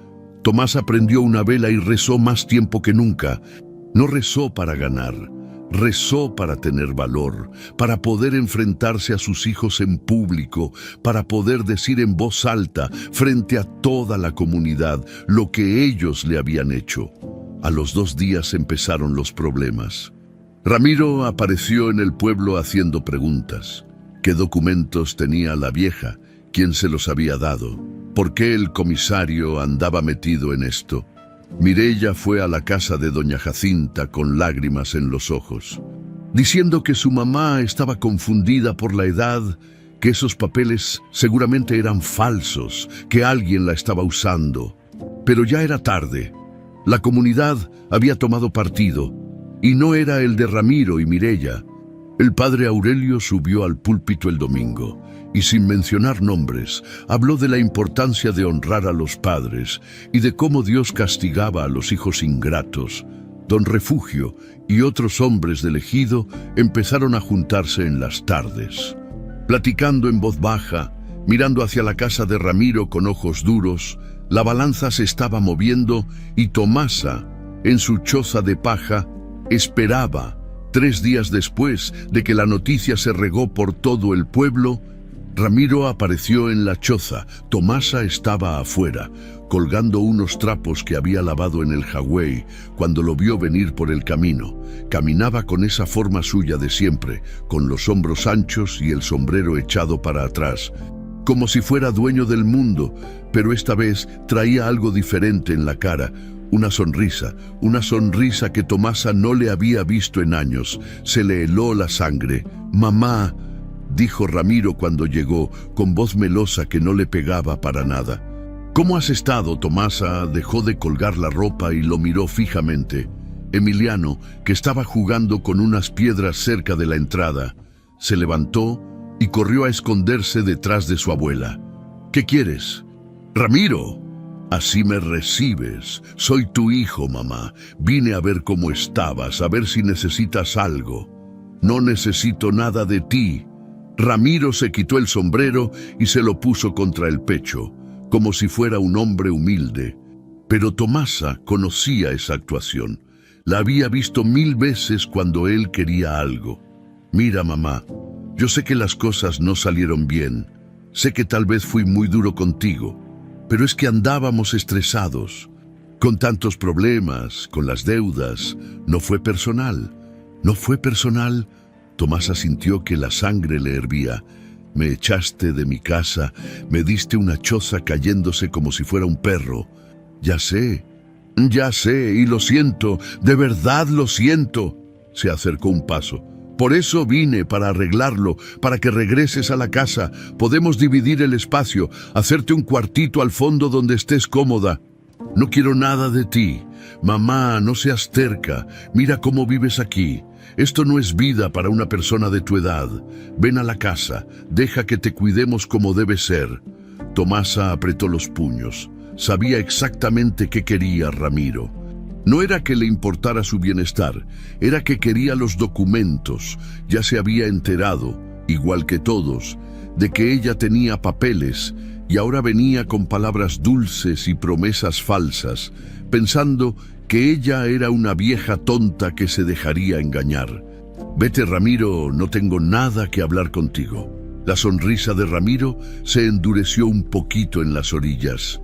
Tomasa prendió una vela y rezó más tiempo que nunca. No rezó para ganar, rezó para tener valor, para poder enfrentarse a sus hijos en público, para poder decir en voz alta, frente a toda la comunidad, lo que ellos le habían hecho. A los 2 días empezaron los problemas. Ramiro apareció en el pueblo haciendo preguntas. ¿Qué documentos tenía la vieja? ¿Quién se los había dado? ¿Por qué el comisario andaba metido en esto? Mireya fue a la casa de doña Jacinta con lágrimas en los ojos, diciendo que su mamá estaba confundida por la edad, que esos papeles seguramente eran falsos, que alguien la estaba usando. Pero ya era tarde. La comunidad había tomado partido, y no era el de Ramiro y Mireya. El padre Aurelio subió al púlpito el domingo, y sin mencionar nombres, habló de la importancia de honrar a los padres y de cómo Dios castigaba a los hijos ingratos. Don Refugio y otros hombres del ejido empezaron a juntarse en las tardes, platicando en voz baja, mirando hacia la casa de Ramiro con ojos duros. La balanza se estaba moviendo y Tomasa, en su choza de paja, esperaba. 3 días después de que la noticia se regó por todo el pueblo, Ramiro apareció en la choza. Tomasa estaba afuera, colgando unos trapos que había lavado en el jagüey cuando lo vio venir por el camino. Caminaba con esa forma suya de siempre, con los hombros anchos y el sombrero echado para atrás, como si fuera dueño del mundo, pero esta vez traía algo diferente en la cara. Una sonrisa que Tomasa no le había visto en años. Se le heló la sangre. «Mamá», dijo Ramiro cuando llegó, con voz melosa que no le pegaba para nada. «¿Cómo has estado, Tomasa?» Dejó de colgar la ropa y lo miró fijamente. Emiliano, que estaba jugando con unas piedras cerca de la entrada, se levantó y corrió a esconderse detrás de su abuela. «¿Qué quieres?» «Ramiro, así me recibes. Soy tu hijo, mamá. Vine a ver cómo estabas, a ver si necesitas algo». «No necesito nada de ti». Ramiro se quitó el sombrero y se lo puso contra el pecho, como si fuera un hombre humilde. Pero Tomasa conocía esa actuación. La había visto 1000 veces cuando él quería algo. «Mira, mamá, yo sé que las cosas no salieron bien. Sé que tal vez fui muy duro contigo, pero es que andábamos estresados, con tantos problemas, con las deudas. No fue personal. Tomasa sintió que la sangre le hervía. Me echaste de mi casa, me diste una choza cayéndose como si fuera un perro. Ya sé, y lo siento, de verdad lo siento. Se acercó un paso. Por eso vine, para arreglarlo, para que regreses a la casa. Podemos dividir el espacio, hacerte un cuartito al fondo donde estés cómoda. No quiero nada de ti. Mamá, no seas terca. Mira cómo vives aquí. Esto no es vida para una persona de tu edad. Ven a la casa, deja que te cuidemos como debe ser. Tomasa apretó los puños. Sabía exactamente qué quería Ramiro. No era que le importara su bienestar, era que quería los documentos. Ya se había enterado, igual que todos, de que ella tenía papeles y ahora venía con palabras dulces y promesas falsas, pensando que ella era una vieja tonta que se dejaría engañar. Vete, Ramiro, no tengo nada que hablar contigo. La sonrisa de Ramiro se endureció un poquito en las orillas.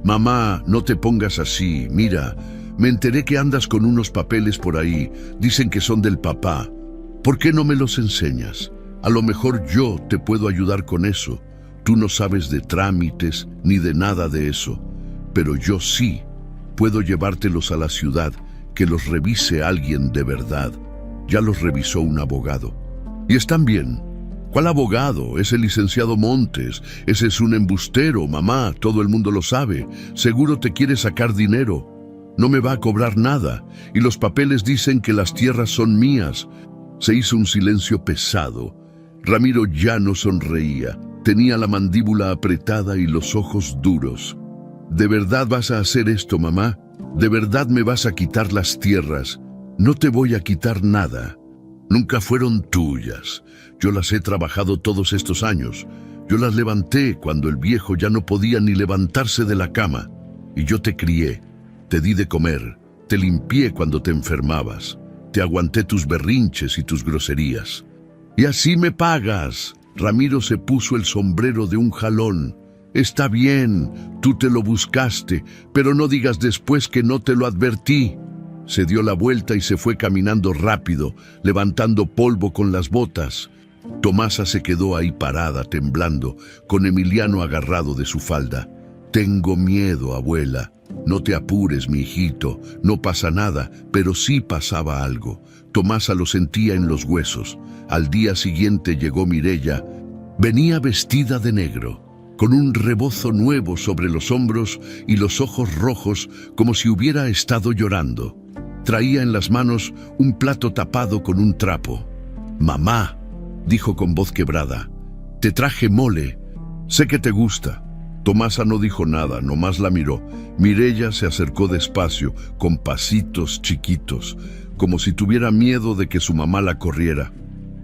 Mamá, no te pongas así, mira, me enteré que andas con unos papeles por ahí, dicen que son del papá. ¿Por qué no me los enseñas? A lo mejor yo te puedo ayudar con eso. Tú no sabes de trámites ni de nada de eso, pero yo sí. Puedo llevártelos a la ciudad, que los revise alguien de verdad. Ya los revisó un abogado. Y están bien. ¿Cuál abogado? Es el licenciado Montes. Ese es un embustero, mamá, todo el mundo lo sabe. Seguro te quiere sacar dinero. No me va a cobrar nada, y los papeles dicen que las tierras son mías. Se hizo un silencio pesado. Ramiro ya no sonreía. Tenía la mandíbula apretada y los ojos duros. ¿De verdad vas a hacer esto, mamá? ¿De verdad me vas a quitar las tierras? No te voy a quitar nada. Nunca fueron tuyas. Yo las he trabajado todos estos años. Yo las levanté cuando el viejo ya no podía ni levantarse de la cama. Y yo te crié, te di de comer, te limpié cuando te enfermabas, te aguanté tus berrinches y tus groserías. Y así me pagas. Ramiro se puso el sombrero de un jalón. Está bien, tú te lo buscaste, pero no digas después que no te lo advertí. Se dio la vuelta y se fue caminando rápido, levantando polvo con las botas. Tomasa se quedó ahí parada, temblando, con Emiliano agarrado de su falda. Tengo miedo, abuela. No te apures, mi hijito, no pasa nada, pero sí pasaba algo. Tomasa lo sentía en los huesos. Al día siguiente llegó Mireya. Venía vestida de negro, con un rebozo nuevo sobre los hombros y los ojos rojos como si hubiera estado llorando. Traía en las manos un plato tapado con un trapo. «Mamá», dijo con voz quebrada, «te traje mole. Sé que te gusta». Tomasa no dijo nada, nomás la miró. Mireya se acercó despacio, con pasitos chiquitos, como si tuviera miedo de que su mamá la corriera.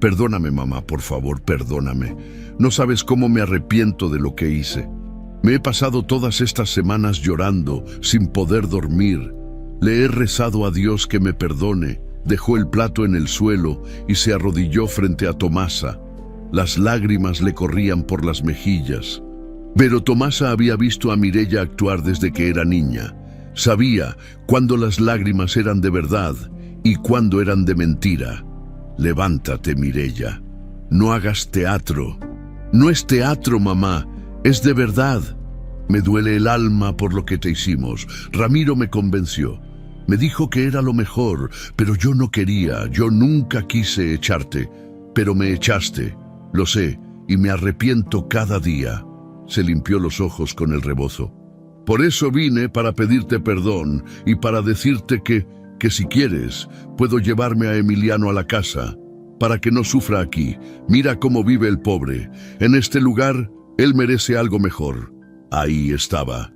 «Perdóname, mamá, por favor, perdóname. No sabes cómo me arrepiento de lo que hice. Me he pasado todas estas semanas llorando, sin poder dormir. Le he rezado a Dios que me perdone». Dejó el plato en el suelo y se arrodilló frente a Tomasa. Las lágrimas le corrían por las mejillas. Pero Tomasa había visto a Mireya actuar desde que era niña. Sabía cuándo las lágrimas eran de verdad y cuándo eran de mentira. «Levántate, Mireya. No hagas teatro». «No es teatro, mamá. Es de verdad. Me duele el alma por lo que te hicimos. Ramiro me convenció. Me dijo que era lo mejor, pero yo no quería. Yo nunca quise echarte. Pero me echaste. Lo sé, y me arrepiento cada día». Se limpió los ojos con el rebozo. «Por eso vine, para pedirte perdón y para decirte que si quieres, puedo llevarme a Emiliano a la casa, para que no sufra aquí. Mira cómo vive el pobre. En este lugar, él merece algo mejor». Ahí estaba.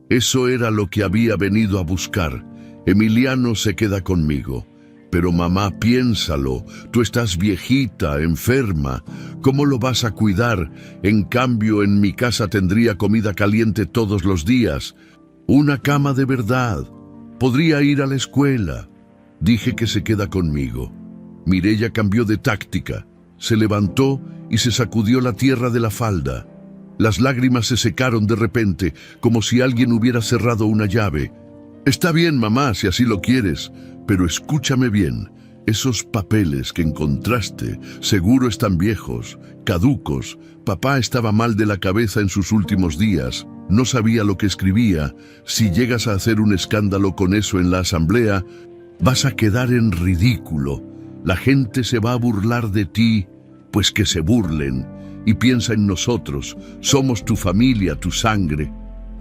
Eso era lo que había venido a buscar. Emiliano se queda conmigo. Pero mamá, piénsalo, tú estás viejita, enferma. ¿Cómo lo vas a cuidar? En cambio, en mi casa tendría comida caliente todos los días. Una cama de verdad. Podría ir a la escuela. Dije que se queda conmigo. Mireya cambió de táctica. Se levantó y se sacudió la tierra de la falda. Las lágrimas se secaron de repente, como si alguien hubiera cerrado una llave. «Está bien, mamá, si así lo quieres, pero escúchame bien. Esos papeles que encontraste seguro están viejos, caducos. Papá estaba mal de la cabeza en sus últimos días. No sabía lo que escribía. Si llegas a hacer un escándalo con eso en la asamblea, vas a quedar en ridículo. La gente se va a burlar de ti, pues que se burlen. Y piensa en nosotros, somos tu familia, tu sangre.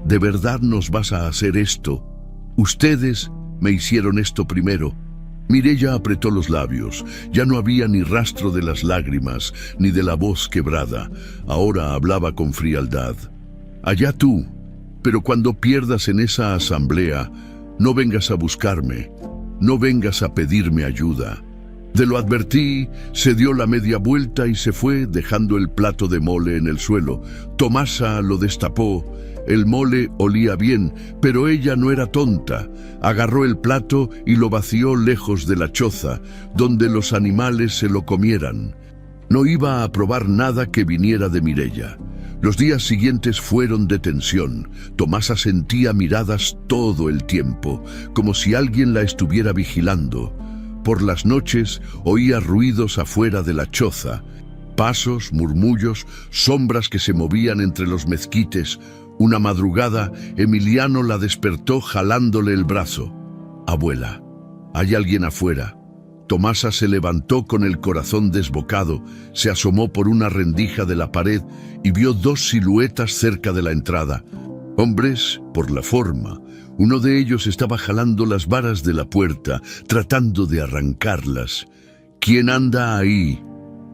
¿De verdad nos vas a hacer esto? Ustedes me hicieron esto primero. Mireya apretó los labios. Ya no había ni rastro de las lágrimas, ni de la voz quebrada. Ahora hablaba con frialdad. Allá tú, pero cuando pierdas en esa asamblea, no vengas a buscarme, no vengas a pedirme ayuda. De lo advertí, se dio la media vuelta y se fue, dejando el plato de mole en el suelo. Tomasa lo destapó. El mole olía bien, pero ella no era tonta. Agarró el plato y lo vació lejos de la choza, donde los animales se lo comieran. No iba a probar nada que viniera de Mireya. Los días siguientes fueron de tensión. Tomasa sentía miradas todo el tiempo, como si alguien la estuviera vigilando. Por las noches oía ruidos afuera de la choza, pasos, murmullos, sombras que se movían entre los mezquites. Una madrugada, Emiliano la despertó jalándole el brazo. «Abuela, hay alguien afuera». Tomasa se levantó con el corazón desbocado, se asomó por una rendija de la pared y vio dos siluetas cerca de la entrada. Hombres, por la forma. Uno de ellos estaba jalando las varas de la puerta, tratando de arrancarlas. «¿Quién anda ahí?»,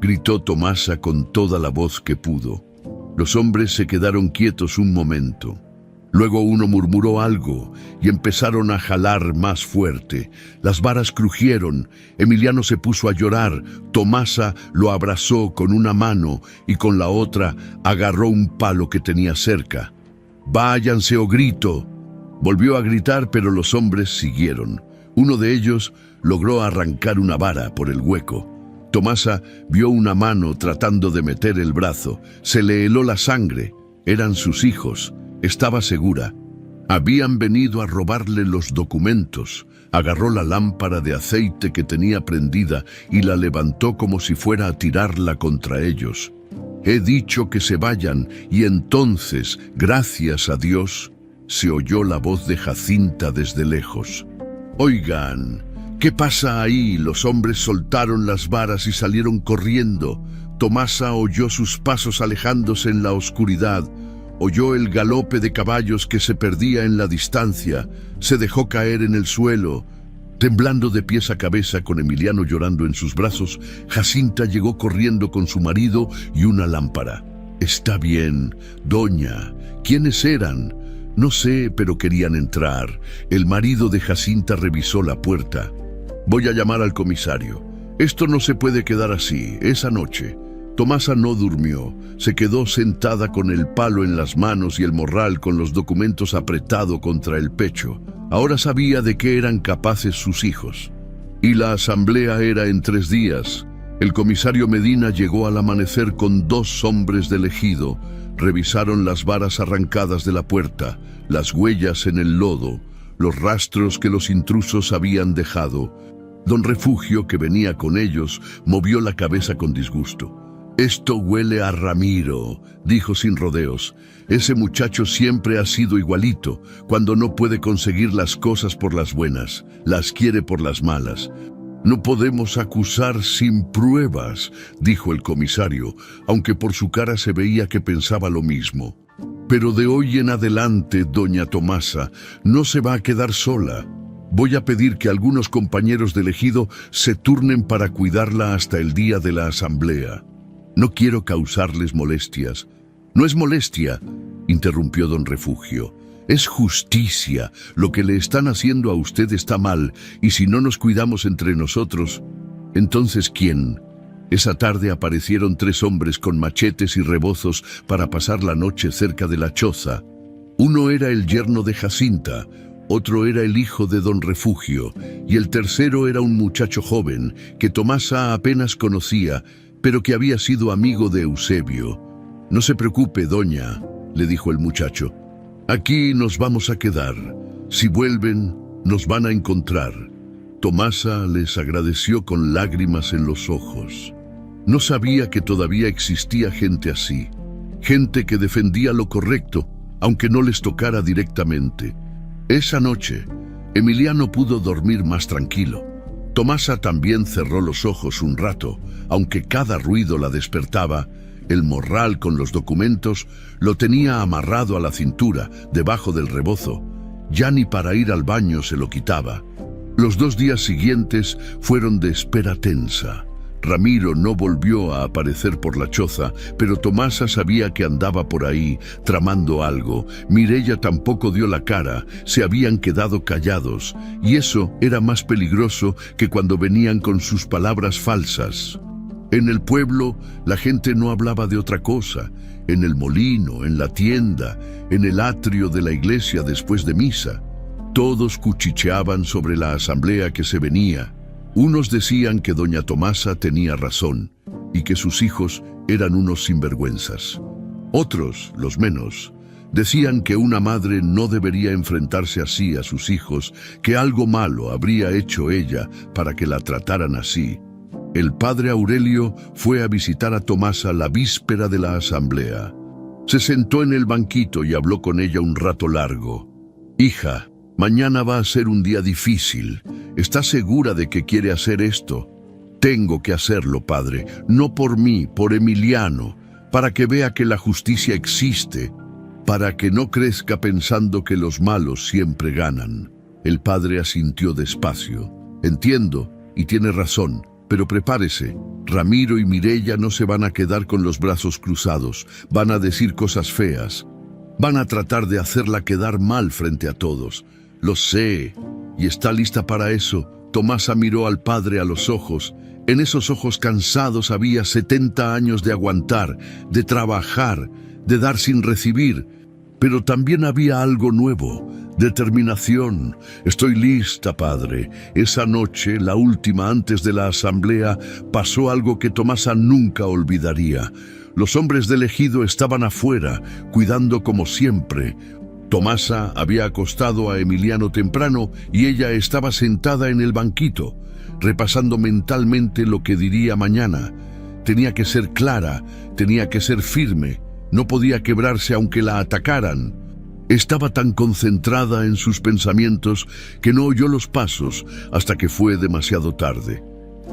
gritó Tomasa con toda la voz que pudo. Los hombres se quedaron quietos un momento. Luego uno murmuró algo y empezaron a jalar más fuerte. Las varas crujieron. Emiliano se puso a llorar. Tomasa lo abrazó con una mano y con la otra agarró un palo que tenía cerca. «Váyanse o grito». Volvió a gritar, pero los hombres siguieron. Uno de ellos logró arrancar una vara por el hueco. Tomasa vio una mano tratando de meter el brazo. Se le heló la sangre. Eran sus hijos. Estaba segura. Habían venido a robarle los documentos. Agarró la lámpara de aceite que tenía prendida y la levantó como si fuera a tirarla contra ellos. «He dicho que se vayan», y entonces, gracias a Dios, se oyó la voz de Jacinta desde lejos. «Oigan, ¿qué pasa ahí?». Los hombres soltaron las varas y salieron corriendo. Tomasa oyó sus pasos alejándose en la oscuridad. Oyó el galope de caballos que se perdía en la distancia. Se dejó caer en el suelo. Temblando de pies a cabeza, con Emiliano llorando en sus brazos, Jacinta llegó corriendo con su marido y una lámpara. «Está bien, doña. ¿Quiénes eran?». «No sé, pero querían entrar». El marido de Jacinta revisó la puerta. «Voy a llamar al comisario. Esto no se puede quedar así». Esa noche, Tomasa no durmió. Se quedó sentada con el palo en las manos y el morral con los documentos apretado contra el pecho. Ahora sabía de qué eran capaces sus hijos. Y la asamblea era en 3 días. El comisario Medina llegó al amanecer con 2 hombres del ejido. Revisaron las varas arrancadas de la puerta, las huellas en el lodo, los rastros que los intrusos habían dejado. Don Refugio, que venía con ellos, movió la cabeza con disgusto. «Esto huele a Ramiro», dijo sin rodeos. «Ese muchacho siempre ha sido igualito. Cuando no puede conseguir las cosas por las buenas, las quiere por las malas». «No podemos acusar sin pruebas», dijo el comisario, aunque por su cara se veía que pensaba lo mismo. «Pero de hoy en adelante, doña Tomasa, no se va a quedar sola. Voy a pedir que algunos compañeros del ejido se turnen para cuidarla hasta el día de la asamblea. No quiero causarles molestias». «No es molestia», interrumpió don Refugio. «Es justicia. Lo que le están haciendo a usted está mal, y si no nos cuidamos entre nosotros, ¿entonces quién?». Esa tarde aparecieron 3 hombres con machetes y rebozos para pasar la noche cerca de la choza. Uno era el yerno de Jacinta, otro era el hijo de don Refugio, y el tercero era un muchacho joven que Tomasa apenas conocía, pero que había sido amigo de Eusebio. «No se preocupe, doña», le dijo el muchacho. «Aquí nos vamos a quedar. Si vuelven, nos van a encontrar. Tomasa les agradeció con lágrimas en los ojos. No sabía que todavía existía gente así, gente que defendía lo correcto, aunque no les tocara directamente. Esa noche, Emiliano pudo dormir más tranquilo. Tomasa también cerró los ojos un rato, aunque cada ruido la despertaba. El morral con los documentos lo tenía amarrado a la cintura, debajo del rebozo. Ya ni para ir al baño se lo quitaba. Los 2 días siguientes fueron de espera tensa. Ramiro no volvió a aparecer por la choza, pero Tomasa sabía que andaba por ahí, tramando algo. Mireia tampoco dio la cara, se habían quedado callados, y eso era más peligroso que cuando venían con sus palabras falsas. En el pueblo, la gente no hablaba de otra cosa. En el molino, en la tienda, en el atrio de la iglesia después de misa. Todos cuchicheaban sobre la asamblea que se venía. Unos decían que doña Tomasa tenía razón y que sus hijos eran unos sinvergüenzas. Otros, los menos, decían que una madre no debería enfrentarse así a sus hijos, que algo malo habría hecho ella para que la trataran así. El padre Aurelio fue a visitar a Tomasa la víspera de la asamblea. Se sentó en el banquito y habló con ella un rato largo. «Hija, mañana va a ser un día difícil. ¿Estás segura de que quiere hacer esto?» «Tengo que hacerlo, padre, no por mí, por Emiliano, para que vea que la justicia existe, para que no crezca pensando que los malos siempre ganan». El padre asintió despacio. «Entiendo, y tiene razón, pero prepárese. Ramiro y Mireia no se van a quedar con los brazos cruzados, van a decir cosas feas. Van a tratar de hacerla quedar mal frente a todos. Lo sé, y está lista para eso». Tomasa miró al padre a los ojos. En esos ojos cansados había 70 años de aguantar, de trabajar, de dar sin recibir. Pero también había algo nuevo, determinación. «Estoy lista, padre». Esa noche, la última antes de la asamblea, pasó algo que Tomasa nunca olvidaría. Los hombres del ejido estaban afuera, cuidando como siempre. Tomasa había acostado a Emiliano temprano y ella estaba sentada en el banquito, repasando mentalmente lo que diría mañana. Tenía que ser clara, tenía que ser firme, no podía quebrarse aunque la atacaran. Estaba tan concentrada en sus pensamientos que no oyó los pasos hasta que fue demasiado tarde.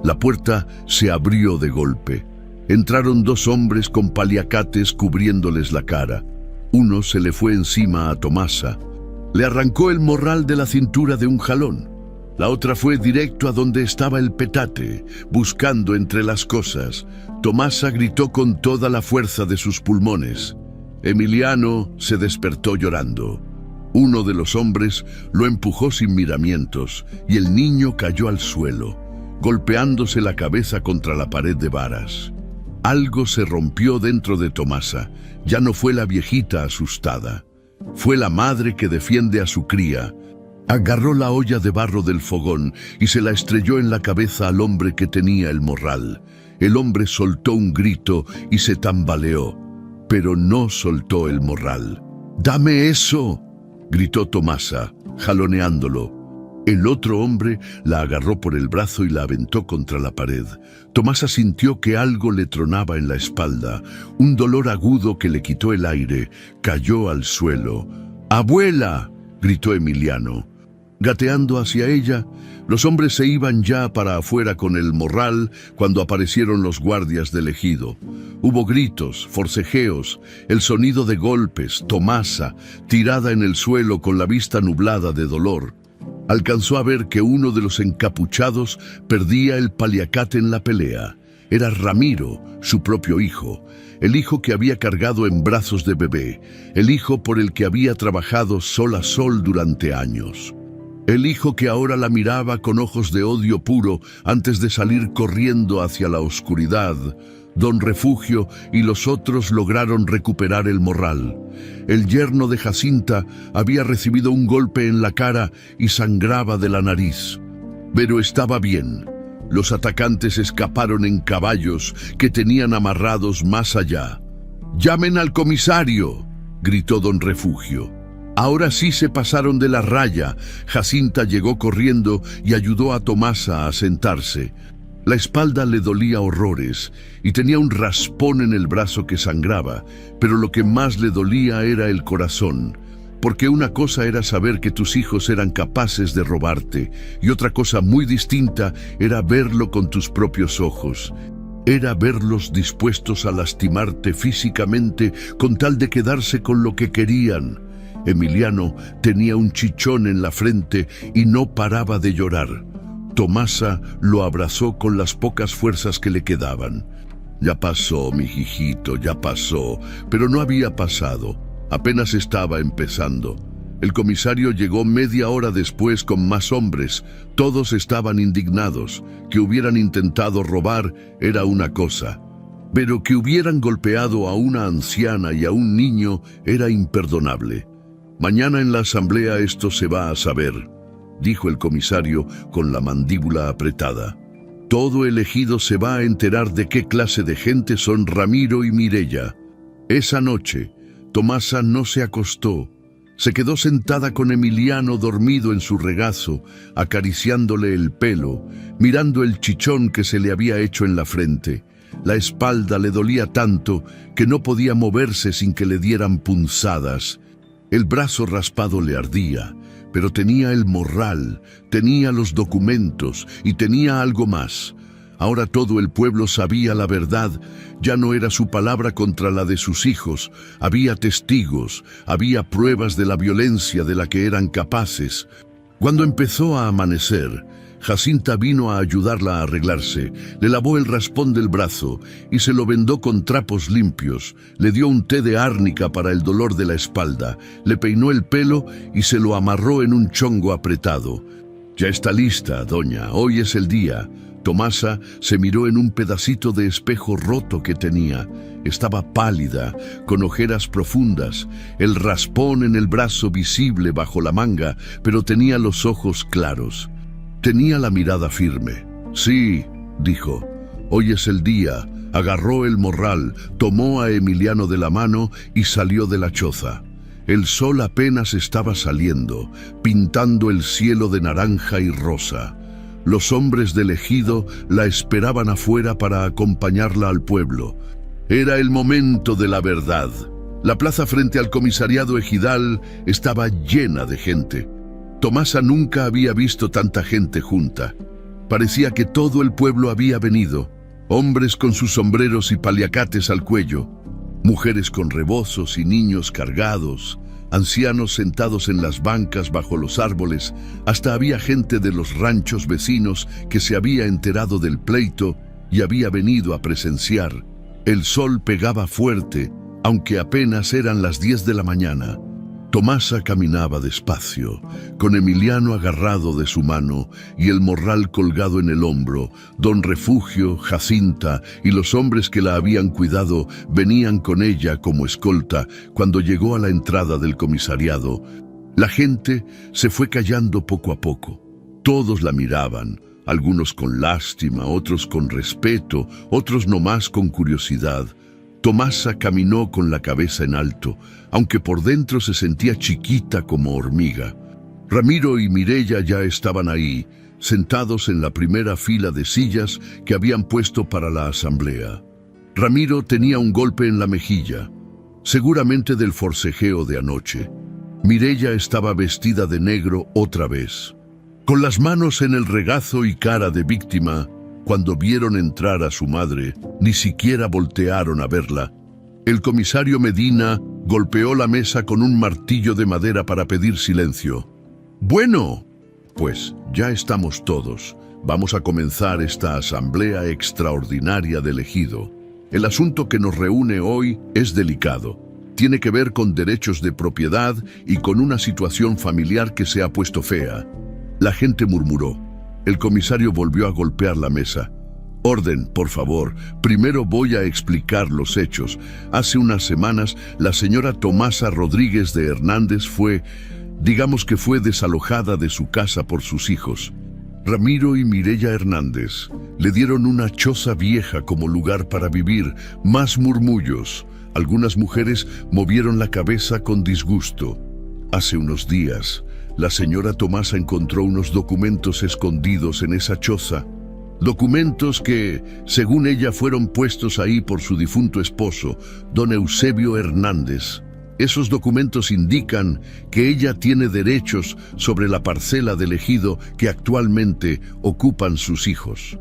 La puerta se abrió de golpe. Entraron 2 hombres con paliacates cubriéndoles la cara. Uno se le fue encima a Tomasa. Le arrancó el morral de la cintura de un jalón. La otra fue directo a donde estaba el petate, buscando entre las cosas. Tomasa gritó con toda la fuerza de sus pulmones. Emiliano se despertó llorando. Uno de los hombres lo empujó sin miramientos y el niño cayó al suelo, golpeándose la cabeza contra la pared de varas. Algo se rompió dentro de Tomasa. Ya no fue la viejita asustada. Fue la madre que defiende a su cría. Agarró la olla de barro del fogón y se la estrelló en la cabeza al hombre que tenía el morral. El hombre soltó un grito y se tambaleó, pero no soltó el morral. «¡Dame eso!», gritó Tomasa, jaloneándolo. El otro hombre la agarró por el brazo y la aventó contra la pared. Tomasa sintió que algo le tronaba en la espalda, un dolor agudo que le quitó el aire. Cayó al suelo. «¡Abuela!», gritó Emiliano. Gateando hacia ella, los hombres se iban ya para afuera con el morral cuando aparecieron los guardias del ejido. Hubo gritos, forcejeos, el sonido de golpes. Tomasa, tirada en el suelo con la vista nublada de dolor, alcanzó a ver que uno de los encapuchados perdía el paliacate en la pelea. Era Ramiro, su propio hijo, el hijo que había cargado en brazos de bebé, el hijo por el que había trabajado sol a sol durante años. El hijo que ahora la miraba con ojos de odio puro antes de salir corriendo hacia la oscuridad. Don Refugio y los otros lograron recuperar el morral. El yerno de Jacinta había recibido un golpe en la cara y sangraba de la nariz. Pero estaba bien. Los atacantes escaparon en caballos que tenían amarrados más allá. «¡Llamen al comisario!», gritó don Refugio. Ahora sí se pasaron de la raya. Jacinta llegó corriendo y ayudó a Tomasa a sentarse. La espalda le dolía horrores y tenía un raspón en el brazo que sangraba, pero lo que más le dolía era el corazón, porque una cosa era saber que tus hijos eran capaces de robarte y otra cosa muy distinta era verlo con tus propios ojos. Era verlos dispuestos a lastimarte físicamente con tal de quedarse con lo que querían. Emiliano tenía un chichón en la frente y no paraba de llorar. Tomasa lo abrazó con las pocas fuerzas que le quedaban. Ya pasó, mi hijito, ya pasó, pero no había pasado. Apenas estaba empezando. El comisario llegó media hora después con más hombres. Todos estaban indignados. Que hubieran intentado robar era una cosa, pero que hubieran golpeado a una anciana y a un niño era imperdonable. Mañana en la asamblea esto se va a saber, dijo el comisario con la mandíbula apretada. Todo el ejido se va a enterar de qué clase de gente son Ramiro y Mireya. Esa noche, Tomasa no se acostó. Se quedó sentada con Emiliano dormido en su regazo, acariciándole el pelo, mirando el chichón que se le había hecho en la frente. La espalda le dolía tanto que no podía moverse sin que le dieran punzadas. El brazo raspado le ardía, pero tenía el morral, tenía los documentos y tenía algo más. Ahora todo el pueblo sabía la verdad. Ya no era su palabra contra la de sus hijos. Había testigos, había pruebas de la violencia de la que eran capaces. Cuando empezó a amanecer, Jacinta vino a ayudarla a arreglarse. Le lavó el raspón del brazo y se lo vendó con trapos limpios. Le dio un té de árnica para el dolor de la espalda. Le peinó el pelo y se lo amarró en un chongo apretado. «Ya está lista, doña. Hoy es el día». Tomasa se miró en un pedacito de espejo roto que tenía. Estaba pálida, con ojeras profundas, el raspón en el brazo visible bajo la manga, pero tenía los ojos claros. Tenía la mirada firme. «Sí», dijo, «hoy es el día». Agarró el morral, tomó a Emiliano de la mano y salió de la choza. El sol apenas estaba saliendo, pintando el cielo de naranja y rosa. Los hombres del ejido la esperaban afuera para acompañarla al pueblo. Era el momento de la verdad. La plaza frente al comisariado ejidal estaba llena de gente. Tomasa nunca había visto tanta gente junta. Parecía que todo el pueblo había venido. Hombres con sus sombreros y paliacates al cuello, mujeres con rebozos y niños cargados, ancianos sentados en las bancas bajo los árboles, hasta había gente de los ranchos vecinos que se había enterado del pleito y había venido a presenciar. El sol pegaba fuerte, aunque apenas eran las 10 de la mañana. Tomasa caminaba despacio, con Emiliano agarrado de su mano y el morral colgado en el hombro. Don Refugio, Jacinta y los hombres que la habían cuidado venían con ella como escolta cuando llegó a la entrada del comisariado. La gente se fue callando poco a poco. Todos la miraban, algunos con lástima, otros con respeto, otros nomás con curiosidad. Tomasa caminó con la cabeza en alto, aunque por dentro se sentía chiquita como hormiga. Ramiro y Mireya ya estaban ahí, sentados en la primera fila de sillas que habían puesto para la asamblea. Ramiro tenía un golpe en la mejilla, seguramente del forcejeo de anoche. Mireya estaba vestida de negro otra vez. Con las manos en el regazo y cara de víctima, cuando vieron entrar a su madre, ni siquiera voltearon a verla. El comisario Medina golpeó la mesa con un martillo de madera para pedir silencio. «Bueno, pues ya estamos todos. Vamos a comenzar esta asamblea extraordinaria del ejido. El asunto que nos reúne hoy es delicado. Tiene que ver con derechos de propiedad y con una situación familiar que se ha puesto fea». La gente murmuró. El comisario volvió a golpear la mesa. «Orden, por favor. Primero voy a explicar los hechos. Hace unas semanas, la señora Tomasa Rodríguez de Hernández digamos que fue desalojada de su casa por sus hijos. Ramiro y Mireya Hernández le dieron una choza vieja como lugar para vivir». Más murmullos. Algunas mujeres movieron la cabeza con disgusto. Hace unos días, la señora Tomasa encontró unos documentos escondidos en esa choza. Documentos que, según ella, fueron puestos ahí por su difunto esposo, don Eusebio Hernández. Esos documentos indican que ella tiene derechos sobre la parcela del ejido que actualmente ocupan sus hijos.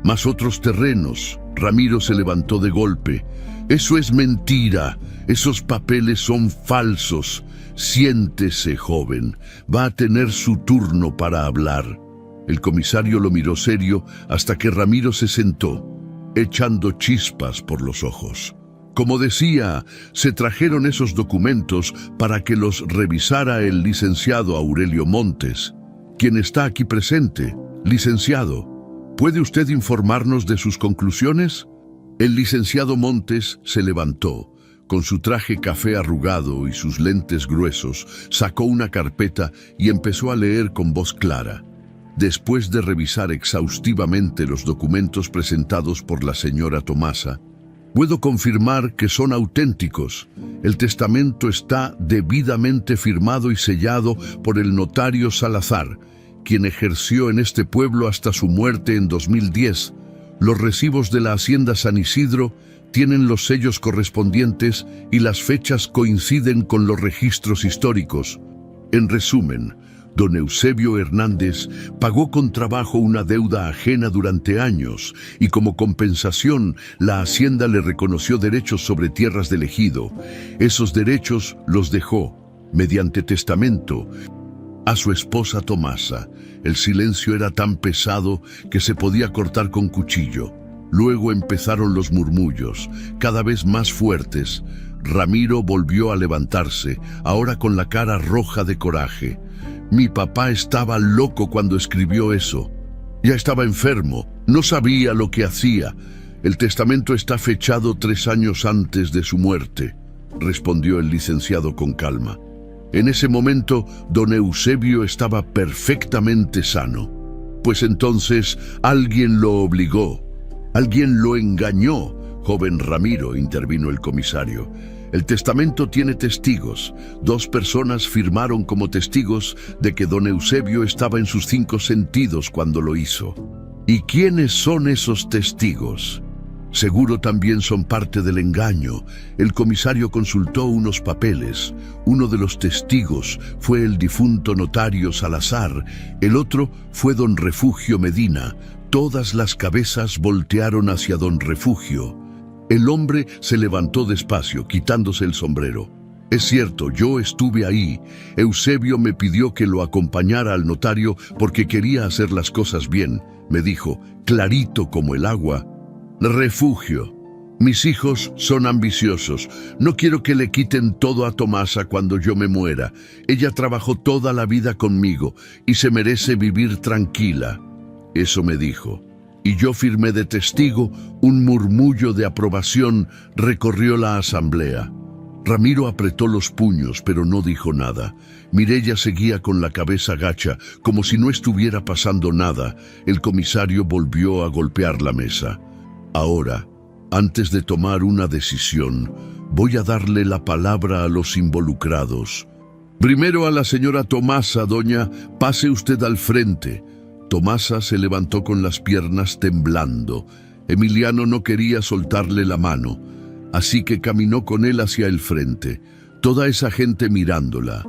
Más otros terrenos. Ramiro se levantó de golpe. Eso es mentira. Esos papeles son falsos. Siéntese, joven. Va a tener su turno para hablar. El comisario lo miró serio hasta que Ramiro se sentó, echando chispas por los ojos. Como decía, se trajeron esos documentos para que los revisara el licenciado Aurelio Montes, quien está aquí presente. Licenciado, ¿puede usted informarnos de sus conclusiones? El licenciado Montes se levantó. Con su traje café arrugado y sus lentes gruesos, sacó una carpeta y empezó a leer con voz clara. Después de revisar exhaustivamente los documentos presentados por la señora Tomasa, puedo confirmar que son auténticos. El testamento está debidamente firmado y sellado por el notario Salazar, quien ejerció en este pueblo hasta su muerte en 2010. Los recibos de la Hacienda San Isidro tienen los sellos correspondientes y las fechas coinciden con los registros históricos. En resumen, don Eusebio Hernández pagó con trabajo una deuda ajena durante años y como compensación la Hacienda le reconoció derechos sobre tierras del ejido. Esos derechos los dejó, mediante testamento, a su esposa Tomasa. El silencio era tan pesado que se podía cortar con cuchillo. Luego empezaron los murmullos, cada vez más fuertes. Ramiro volvió a levantarse, ahora con la cara roja de coraje. Mi papá estaba loco cuando escribió eso. Ya estaba enfermo, no sabía lo que hacía. El testamento está fechado 3 años antes de su muerte, respondió el licenciado con calma. En ese momento, don Eusebio estaba perfectamente sano. Pues entonces, alguien lo obligó, alguien lo engañó. Joven Ramiro, intervino el comisario. El testamento tiene testigos. 2 personas firmaron como testigos de que don Eusebio estaba en sus 5 sentidos cuando lo hizo. ¿Y quiénes son esos testigos? Seguro también son parte del engaño. El comisario consultó unos papeles. Uno de los testigos fue el difunto notario Salazar. El otro fue don Refugio Medina. Todas las cabezas voltearon hacia don Refugio. El hombre se levantó despacio, quitándose el sombrero. Es cierto, yo estuve ahí. Eusebio me pidió que lo acompañara al notario porque quería hacer las cosas bien. Me dijo, clarito como el agua: Refugio, mis hijos son ambiciosos. No quiero que le quiten todo a Tomasa cuando yo me muera. Ella trabajó toda la vida conmigo y se merece vivir tranquila. Eso me dijo. Y yo firmé de testigo. Un murmullo de aprobación recorrió la asamblea. Ramiro apretó los puños, pero no dijo nada. Mireya seguía con la cabeza gacha, como si no estuviera pasando nada. El comisario volvió a golpear la mesa. Ahora, antes de tomar una decisión, voy a darle la palabra a los involucrados. Primero a la señora Tomasa. Doña, pase usted al frente. Tomasa se levantó con las piernas temblando. Emiliano no quería soltarle la mano, así que caminó con él hacia el frente. Toda esa gente mirándola,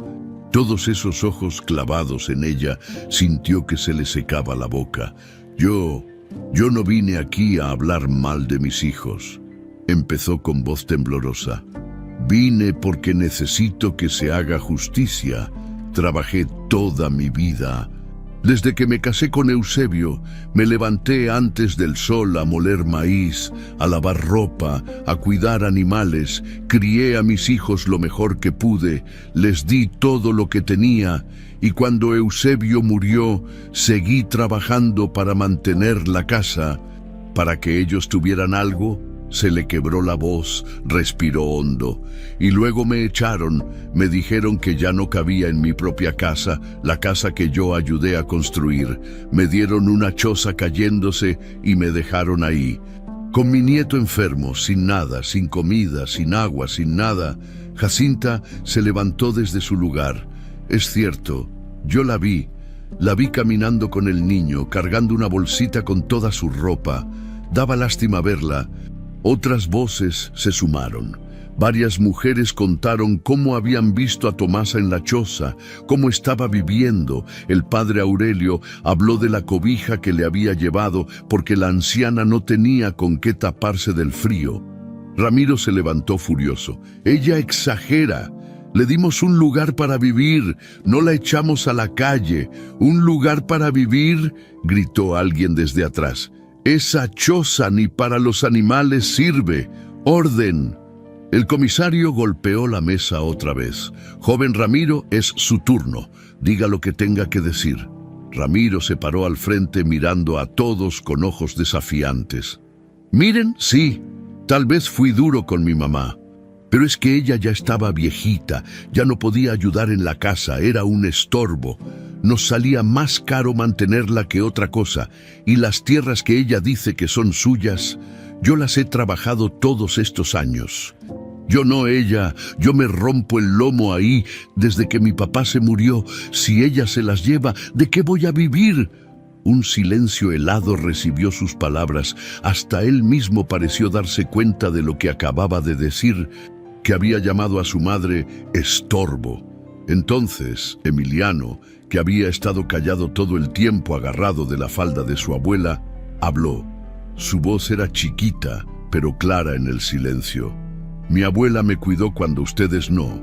todos esos ojos clavados en ella, sintió que se le secaba la boca. Yo no vine aquí a hablar mal de mis hijos, empezó con voz temblorosa. Vine porque necesito que se haga justicia. Trabajé toda mi vida. Desde que me casé con Eusebio, me levanté antes del sol a moler maíz, a lavar ropa, a cuidar animales, crié a mis hijos lo mejor que pude, les di todo lo que tenía, y cuando Eusebio murió, seguí trabajando para mantener la casa. Para que ellos tuvieran algo, se le quebró la voz, respiró hondo, y luego me echaron. Me dijeron que ya no cabía en mi propia casa, la casa que yo ayudé a construir. Me dieron una choza cayéndose y me dejaron ahí. Con mi nieto enfermo, sin nada, sin comida, sin agua, sin nada. Jacinta se levantó desde su lugar. Es cierto, yo la vi caminando con el niño, cargando una bolsita con toda su ropa. Daba lástima verla. Otras voces se sumaron. Varias mujeres contaron cómo habían visto a Tomasa en la choza, cómo estaba viviendo. El padre Aurelio habló de la cobija que le había llevado porque la anciana no tenía con qué taparse del frío. Ramiro se levantó furioso. Ella exagera. Le dimos un lugar para vivir, no la echamos a la calle. ¿Un lugar para vivir?, gritó alguien desde atrás. Esa choza ni para los animales sirve. ¡Orden! El comisario golpeó la mesa otra vez. Joven Ramiro, es su turno. Diga lo que tenga que decir. Ramiro se paró al frente mirando a todos con ojos desafiantes. Miren, sí, tal vez fui duro con mi mamá. Pero es que ella ya estaba viejita, ya no podía ayudar en la casa, era un estorbo. Nos salía más caro mantenerla que otra cosa, y las tierras que ella dice que son suyas, yo las he trabajado todos estos años. Yo no ella, yo me rompo el lomo ahí desde que mi papá se murió. Si ella se las lleva, ¿de qué voy a vivir? Un silencio helado recibió sus palabras. Hasta él mismo pareció darse cuenta de lo que acababa de decir, que había llamado a su madre estorbo. Entonces, Emiliano, que había estado callado todo el tiempo agarrado de la falda de su abuela, habló. Su voz era chiquita, pero clara en el silencio. Mi abuela me cuidó cuando ustedes no.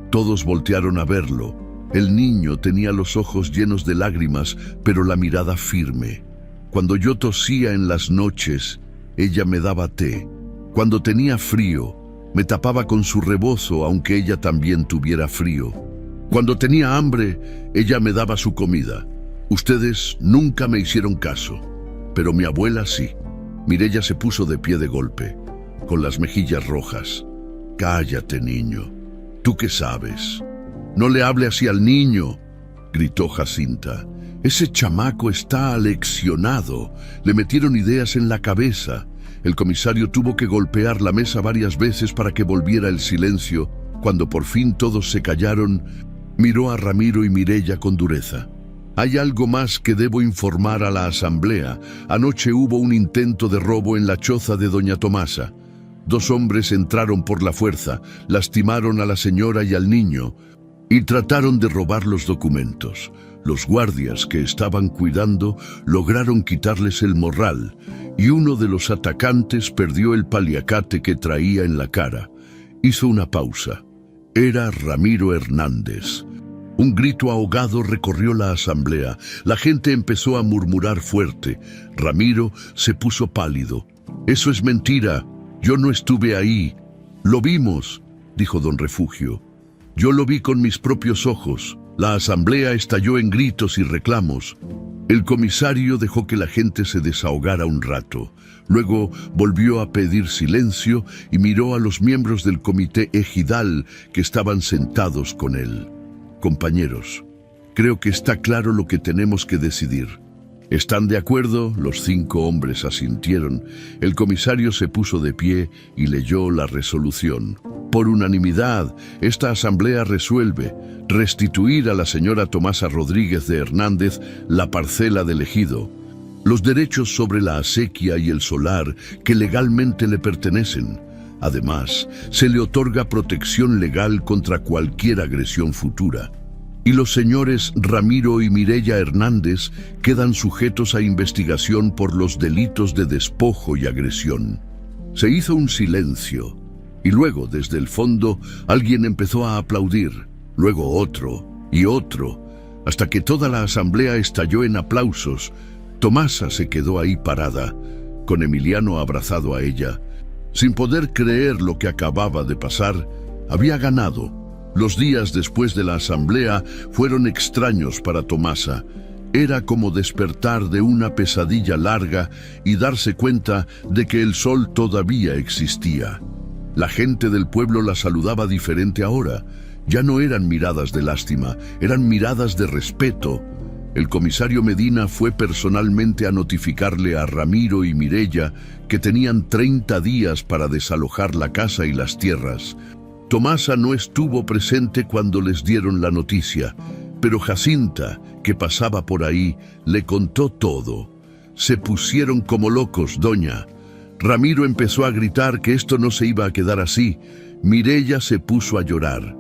Todos voltearon a verlo. El niño tenía los ojos llenos de lágrimas, pero la mirada firme. Cuando yo tosía en las noches, ella me daba té. Cuando tenía frío, me tapaba con su rebozo, aunque ella también tuviera frío. Cuando tenía hambre, ella me daba su comida. Ustedes nunca me hicieron caso, pero mi abuela sí. Mireya se puso de pie de golpe, con las mejillas rojas. Cállate, niño. ¿Tú qué sabes? No le hable así al niño, gritó Jacinta. Ese chamaco está aleccionado. Le metieron ideas en la cabeza. El comisario tuvo que golpear la mesa varias veces para que volviera el silencio. Cuando por fin todos se callaron, miró a Ramiro y Mireya con dureza. Hay algo más que debo informar a la asamblea. Anoche hubo un intento de robo en la choza de doña Tomasa. 2 hombres entraron por la fuerza, lastimaron a la señora y al niño y trataron de robar los documentos. Los guardias que estaban cuidando lograron quitarles el morral y uno de los atacantes perdió el paliacate que traía en la cara. Hizo una pausa. Era Ramiro Hernández. Un grito ahogado recorrió la asamblea. La gente empezó a murmurar fuerte. Ramiro se puso pálido. Eso es mentira. Yo no estuve ahí. Lo vimos, dijo don Refugio. Yo lo vi con mis propios ojos. La asamblea estalló en gritos y reclamos. El comisario dejó que la gente se desahogara un rato. Luego volvió a pedir silencio y miró a los miembros del comité ejidal que estaban sentados con él. Compañeros, creo que está claro lo que tenemos que decidir. ¿Están de acuerdo? Los 5 hombres asintieron. El comisario se puso de pie y leyó la resolución. Por unanimidad, esta asamblea resuelve restituir a la señora Tomasa Rodríguez de Hernández la parcela del ejido, los derechos sobre la acequia y el solar que legalmente le pertenecen. Además, se le otorga protección legal contra cualquier agresión futura. Y los señores Ramiro y Mireya Hernández quedan sujetos a investigación por los delitos de despojo y agresión. Se hizo un silencio, y luego, desde el fondo, alguien empezó a aplaudir, luego otro y otro, hasta que toda la asamblea estalló en aplausos. Tomasa se quedó ahí parada, con Emiliano abrazado a ella. Sin poder creer lo que acababa de pasar, había ganado. Los días después de la asamblea fueron extraños para Tomasa. Era como despertar de una pesadilla larga y darse cuenta de que el sol todavía existía. La gente del pueblo la saludaba diferente ahora. Ya no eran miradas de lástima, eran miradas de respeto. El comisario Medina fue personalmente a notificarle a Ramiro y Mireya que tenían 30 días para desalojar la casa y las tierras. Tomasa no estuvo presente cuando les dieron la noticia, pero Jacinta, que pasaba por ahí, le contó todo. Se pusieron como locos, doña. Ramiro empezó a gritar que esto no se iba a quedar así. Mireya se puso a llorar,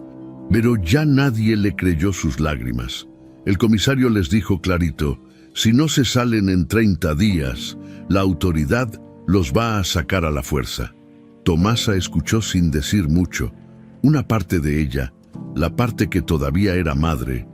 pero ya nadie le creyó sus lágrimas. El comisario les dijo clarito: si no se salen en 30 días, la autoridad los va a sacar a la fuerza. Tomasa escuchó sin decir mucho. Una parte de ella, la parte que todavía era madre,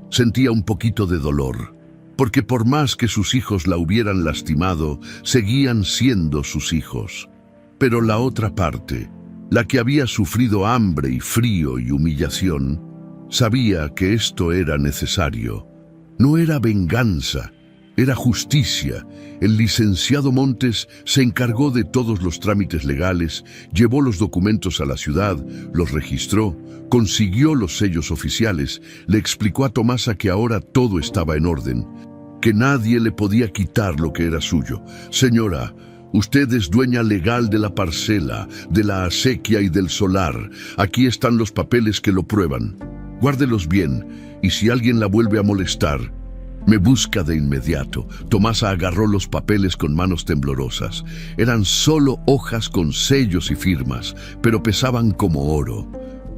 sentía un poquito de dolor, porque por más que sus hijos la hubieran lastimado, seguían siendo sus hijos. Pero la otra parte, la que había sufrido hambre y frío y humillación, sabía que esto era necesario. No era venganza, era justicia. El licenciado Montes se encargó de todos los trámites legales, llevó los documentos a la ciudad, los registró, consiguió los sellos oficiales, le explicó a Tomasa que ahora todo estaba en orden, que nadie le podía quitar lo que era suyo. Señora, usted es dueña legal de la parcela, de la acequia y del solar. Aquí están los papeles que lo prueban. Guárdelos bien, y si alguien la vuelve a molestar, me busca de inmediato. Tomasa agarró los papeles con manos temblorosas. Eran solo hojas con sellos y firmas, pero pesaban como oro.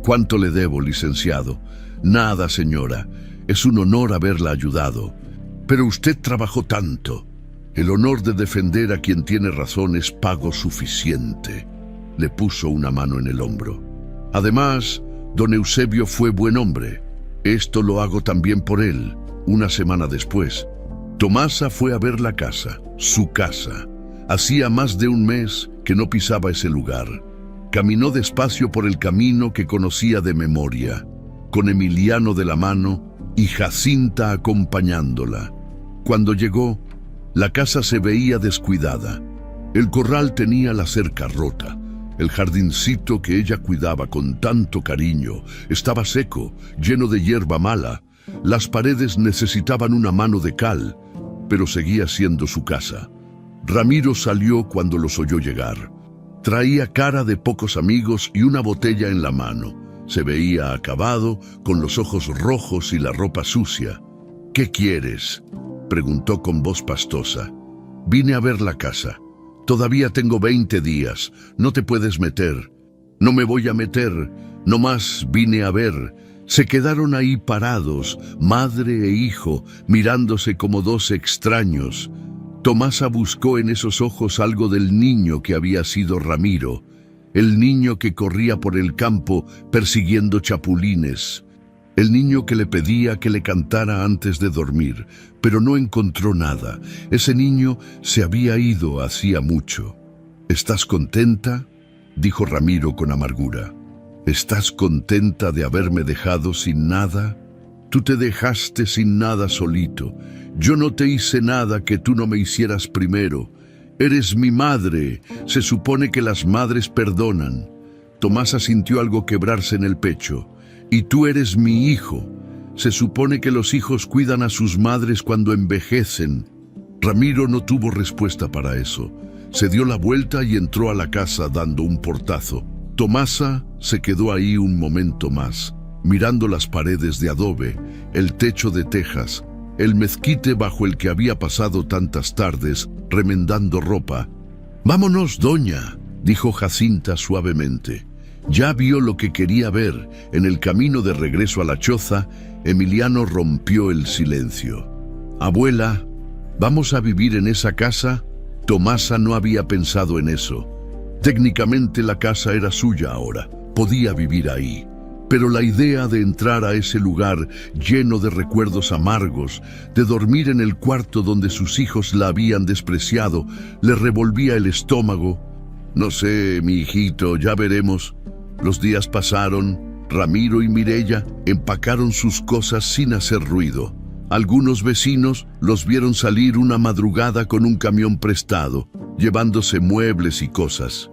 ¿Cuánto le debo, licenciado? Nada, señora. Es un honor haberla ayudado. Pero usted trabajó tanto. El honor de defender a quien tiene razón es pago suficiente. Le puso una mano en el hombro. Además, don Eusebio fue buen hombre. Esto lo hago también por él. Una semana después, Tomasa fue a ver la casa, su casa. Hacía más de un mes que no pisaba ese lugar. Caminó despacio por el camino que conocía de memoria, con Emiliano de la mano y Jacinta acompañándola. Cuando llegó, la casa se veía descuidada. El corral tenía la cerca rota. El jardincito que ella cuidaba con tanto cariño estaba seco, lleno de hierba mala. Las paredes necesitaban una mano de cal, pero seguía siendo su casa. Ramiro salió cuando los oyó llegar. Traía cara de pocos amigos y una botella en la mano. Se veía acabado, con los ojos rojos y la ropa sucia. ¿Qué quieres?, preguntó con voz pastosa. Vine a ver la casa. Todavía tengo 20 días. No te puedes meter. No me voy a meter. Nomás vine a ver. Se quedaron ahí parados, madre e hijo, mirándose como dos extraños. Tomasa buscó en esos ojos algo del niño que había sido Ramiro, el niño que corría por el campo persiguiendo chapulines, el niño que le pedía que le cantara antes de dormir, pero no encontró nada. Ese niño se había ido hacía mucho. ¿Estás contenta?, dijo Ramiro con amargura. ¿Estás contenta de haberme dejado sin nada? Tú te dejaste sin nada solito. Yo no te hice nada que tú no me hicieras primero. Eres mi madre. Se supone que las madres perdonan. Tomasa sintió algo quebrarse en el pecho. Y tú eres mi hijo. Se supone que los hijos cuidan a sus madres cuando envejecen. Ramiro no tuvo respuesta para eso. Se dio la vuelta y entró a la casa dando un portazo. Tomasa se quedó ahí un momento más, mirando las paredes de adobe, el techo de tejas, el mezquite bajo el que había pasado tantas tardes remendando ropa. «Vámonos, doña», dijo Jacinta suavemente. Ya vio lo que quería ver. En el camino de regreso a la choza, Emiliano rompió el silencio. «Abuela, ¿vamos a vivir en esa casa?» Tomasa no había pensado en eso. Técnicamente la casa era suya ahora, podía vivir ahí. Pero la idea de entrar a ese lugar lleno de recuerdos amargos, de dormir en el cuarto donde sus hijos la habían despreciado, le revolvía el estómago. «No sé, mi hijito, ya veremos». Los días pasaron. Ramiro y Mireya empacaron sus cosas sin hacer ruido. Algunos vecinos los vieron salir una madrugada con un camión prestado, llevándose muebles y cosas.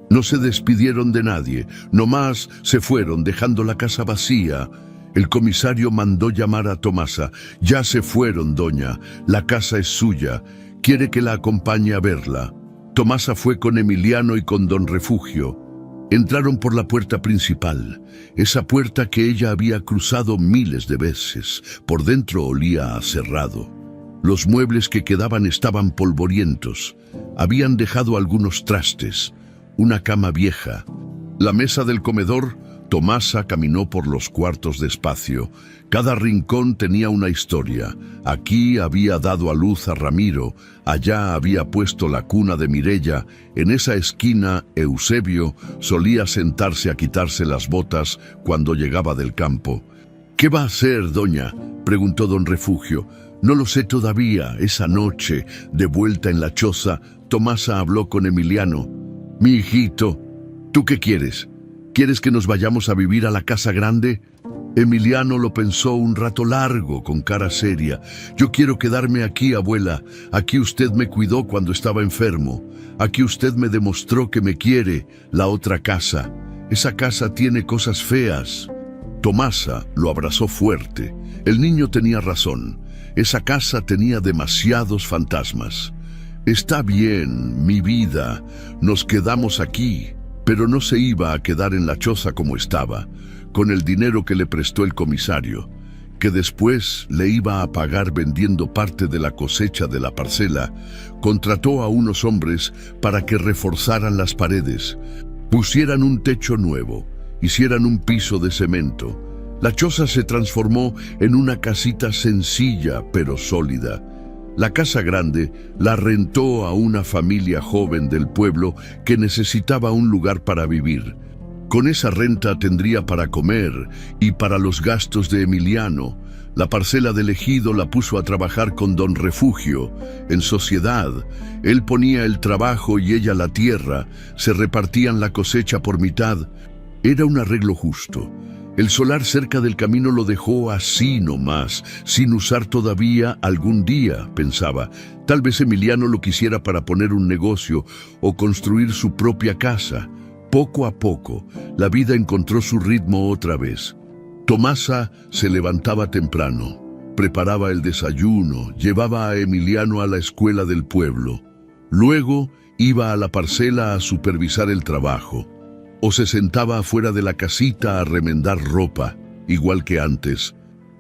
No se despidieron de nadie, nomás se fueron dejando la casa vacía. El comisario mandó llamar a Tomasa. «Ya se fueron, doña. La casa es suya. Quiere que la acompañe a verla». Tomasa fue con Emiliano y con don Refugio. Entraron por la puerta principal, esa puerta que ella había cruzado miles de veces. Por dentro olía a cerrado. Los muebles que quedaban estaban polvorientos. Habían dejado algunos trastes, una cama vieja. La mesa del comedor. Tomasa caminó por los cuartos despacio. Cada rincón tenía una historia. Aquí había dado a luz a Ramiro, allá había puesto la cuna de Mireia, en esa esquina Eusebio solía sentarse a quitarse las botas cuando llegaba del campo. «¿Qué va a hacer, doña?», preguntó don Refugio. «No lo sé todavía». Esa noche, de vuelta en la choza, Tomasa habló con Emiliano. «Mi hijito, ¿tú qué quieres? ¿Quieres que nos vayamos a vivir a la casa grande?». Emiliano lo pensó un rato largo, con cara seria. «Yo quiero quedarme aquí, abuela. Aquí usted me cuidó cuando estaba enfermo. Aquí usted me demostró que me quiere. La otra casa. Esa casa tiene cosas feas». Tomasa lo abrazó fuerte. El niño tenía razón. Esa casa tenía demasiados fantasmas. «Está bien, mi vida. Nos quedamos aquí». Pero no se iba a quedar en la choza como estaba, con el dinero que le prestó el comisario, que después le iba a pagar vendiendo parte de la cosecha de la parcela. Contrató a unos hombres para que reforzaran las paredes, pusieran un techo nuevo, hicieran un piso de cemento. La choza se transformó en una casita sencilla pero sólida. La casa grande la rentó a una familia joven del pueblo que necesitaba un lugar para vivir. Con esa renta tendría para comer y para los gastos de Emiliano. La parcela del ejido la puso a trabajar con don Refugio. En sociedad, él ponía el trabajo y ella la tierra. Se repartían la cosecha por mitad. Era un arreglo justo. El solar cerca del camino lo dejó así nomás, sin usar todavía. Algún día, pensaba, tal vez Emiliano lo quisiera para poner un negocio o construir su propia casa. Poco a poco, la vida encontró su ritmo otra vez. Tomasa se levantaba temprano, preparaba el desayuno, llevaba a Emiliano a la escuela del pueblo. Luego iba a la parcela a supervisar el trabajo. O se sentaba afuera de la casita a remendar ropa, igual que antes.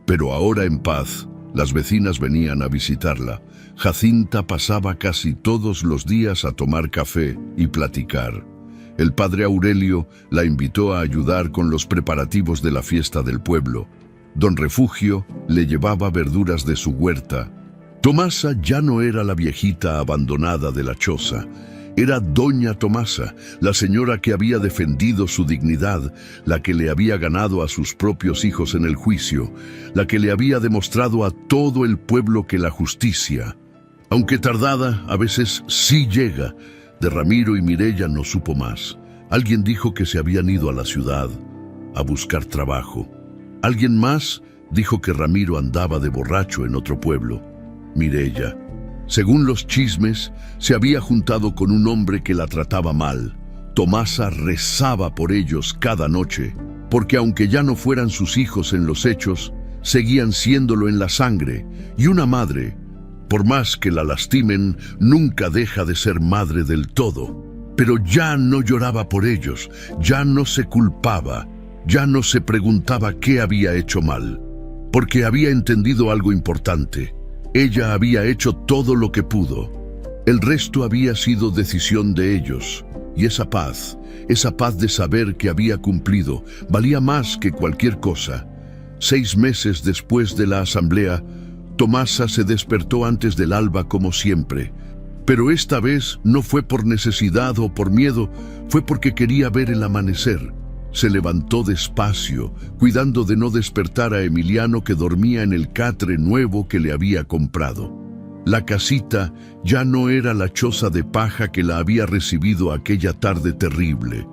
Pero ahora en paz, las vecinas venían a visitarla. Jacinta pasaba casi todos los días a tomar café y platicar. El padre Aurelio la invitó a ayudar con los preparativos de la fiesta del pueblo. Don Refugio le llevaba verduras de su huerta. Tomasa ya no era la viejita abandonada de la choza. Era doña Tomasa, la señora que había defendido su dignidad, la que le había ganado a sus propios hijos en el juicio, la que le había demostrado a todo el pueblo que la justicia, aunque tardada, a veces sí llega. De Ramiro y Mireia no supo más. Alguien dijo que se habían ido a la ciudad a buscar trabajo. Alguien más dijo que Ramiro andaba de borracho en otro pueblo. Mireia, según los chismes, se había juntado con un hombre que la trataba mal. Tomasa rezaba por ellos cada noche, porque aunque ya no fueran sus hijos en los hechos, seguían siéndolo en la sangre. Y una madre, por más que la lastimen, nunca deja de ser madre del todo. Pero ya no lloraba por ellos, ya no se culpaba, ya no se preguntaba qué había hecho mal, porque había entendido algo importante. Ella había hecho todo lo que pudo. El resto había sido decisión de ellos. Y esa paz de saber que había cumplido, valía más que cualquier cosa. 6 meses después de la asamblea, Tomasa se despertó antes del alba como siempre. Pero esta vez no fue por necesidad o por miedo, fue porque quería ver el amanecer. Se levantó despacio, cuidando de no despertar a Emiliano, que dormía en el catre nuevo que le había comprado. La casita ya no era la choza de paja que la había recibido aquella tarde terrible.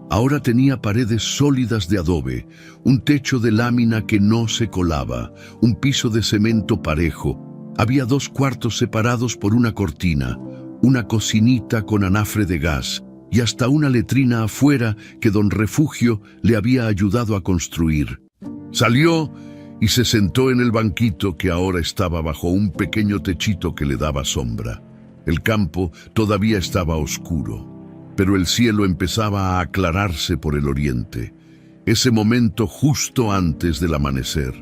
Ahora tenía paredes sólidas de adobe, un techo de lámina que no se colaba, un piso de cemento parejo. Había 2 cuartos separados por una cortina, una cocinita con anafre de gas, y hasta una letrina afuera que don Refugio le había ayudado a construir. Salió y se sentó en el banquito que ahora estaba bajo un pequeño techito que le daba sombra. El campo todavía estaba oscuro. pero el cielo empezaba a aclararse por el oriente. Ese momento justo antes del amanecer,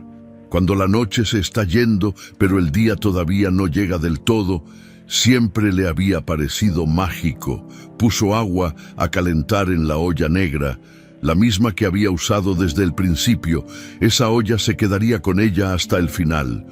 cuando la noche se está yendo, pero el día todavía no llega del todo, siempre le había parecido mágico. Puso agua a calentar en la olla negra, la misma que había usado desde el principio. Esa olla se quedaría con ella hasta el final,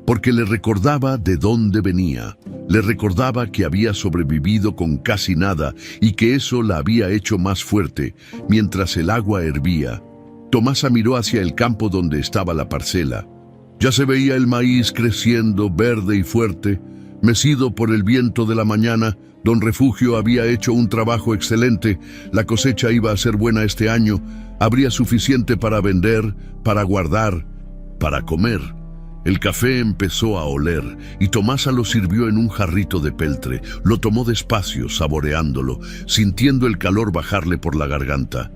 porque le recordaba de dónde venía. Le recordaba que había sobrevivido con casi nada y que eso la había hecho más fuerte. Mientras el agua hervía, Tomasa miró hacia el campo donde estaba la parcela. Ya se veía el maíz creciendo, verde y fuerte, mecido por el viento de la mañana. Don Refugio había hecho un trabajo excelente. La cosecha iba a ser buena este año. Habría suficiente para vender, para guardar, para comer. El café empezó a oler y Tomasa lo sirvió en un jarrito de peltre. Lo tomó despacio, saboreándolo, sintiendo el calor bajarle por la garganta.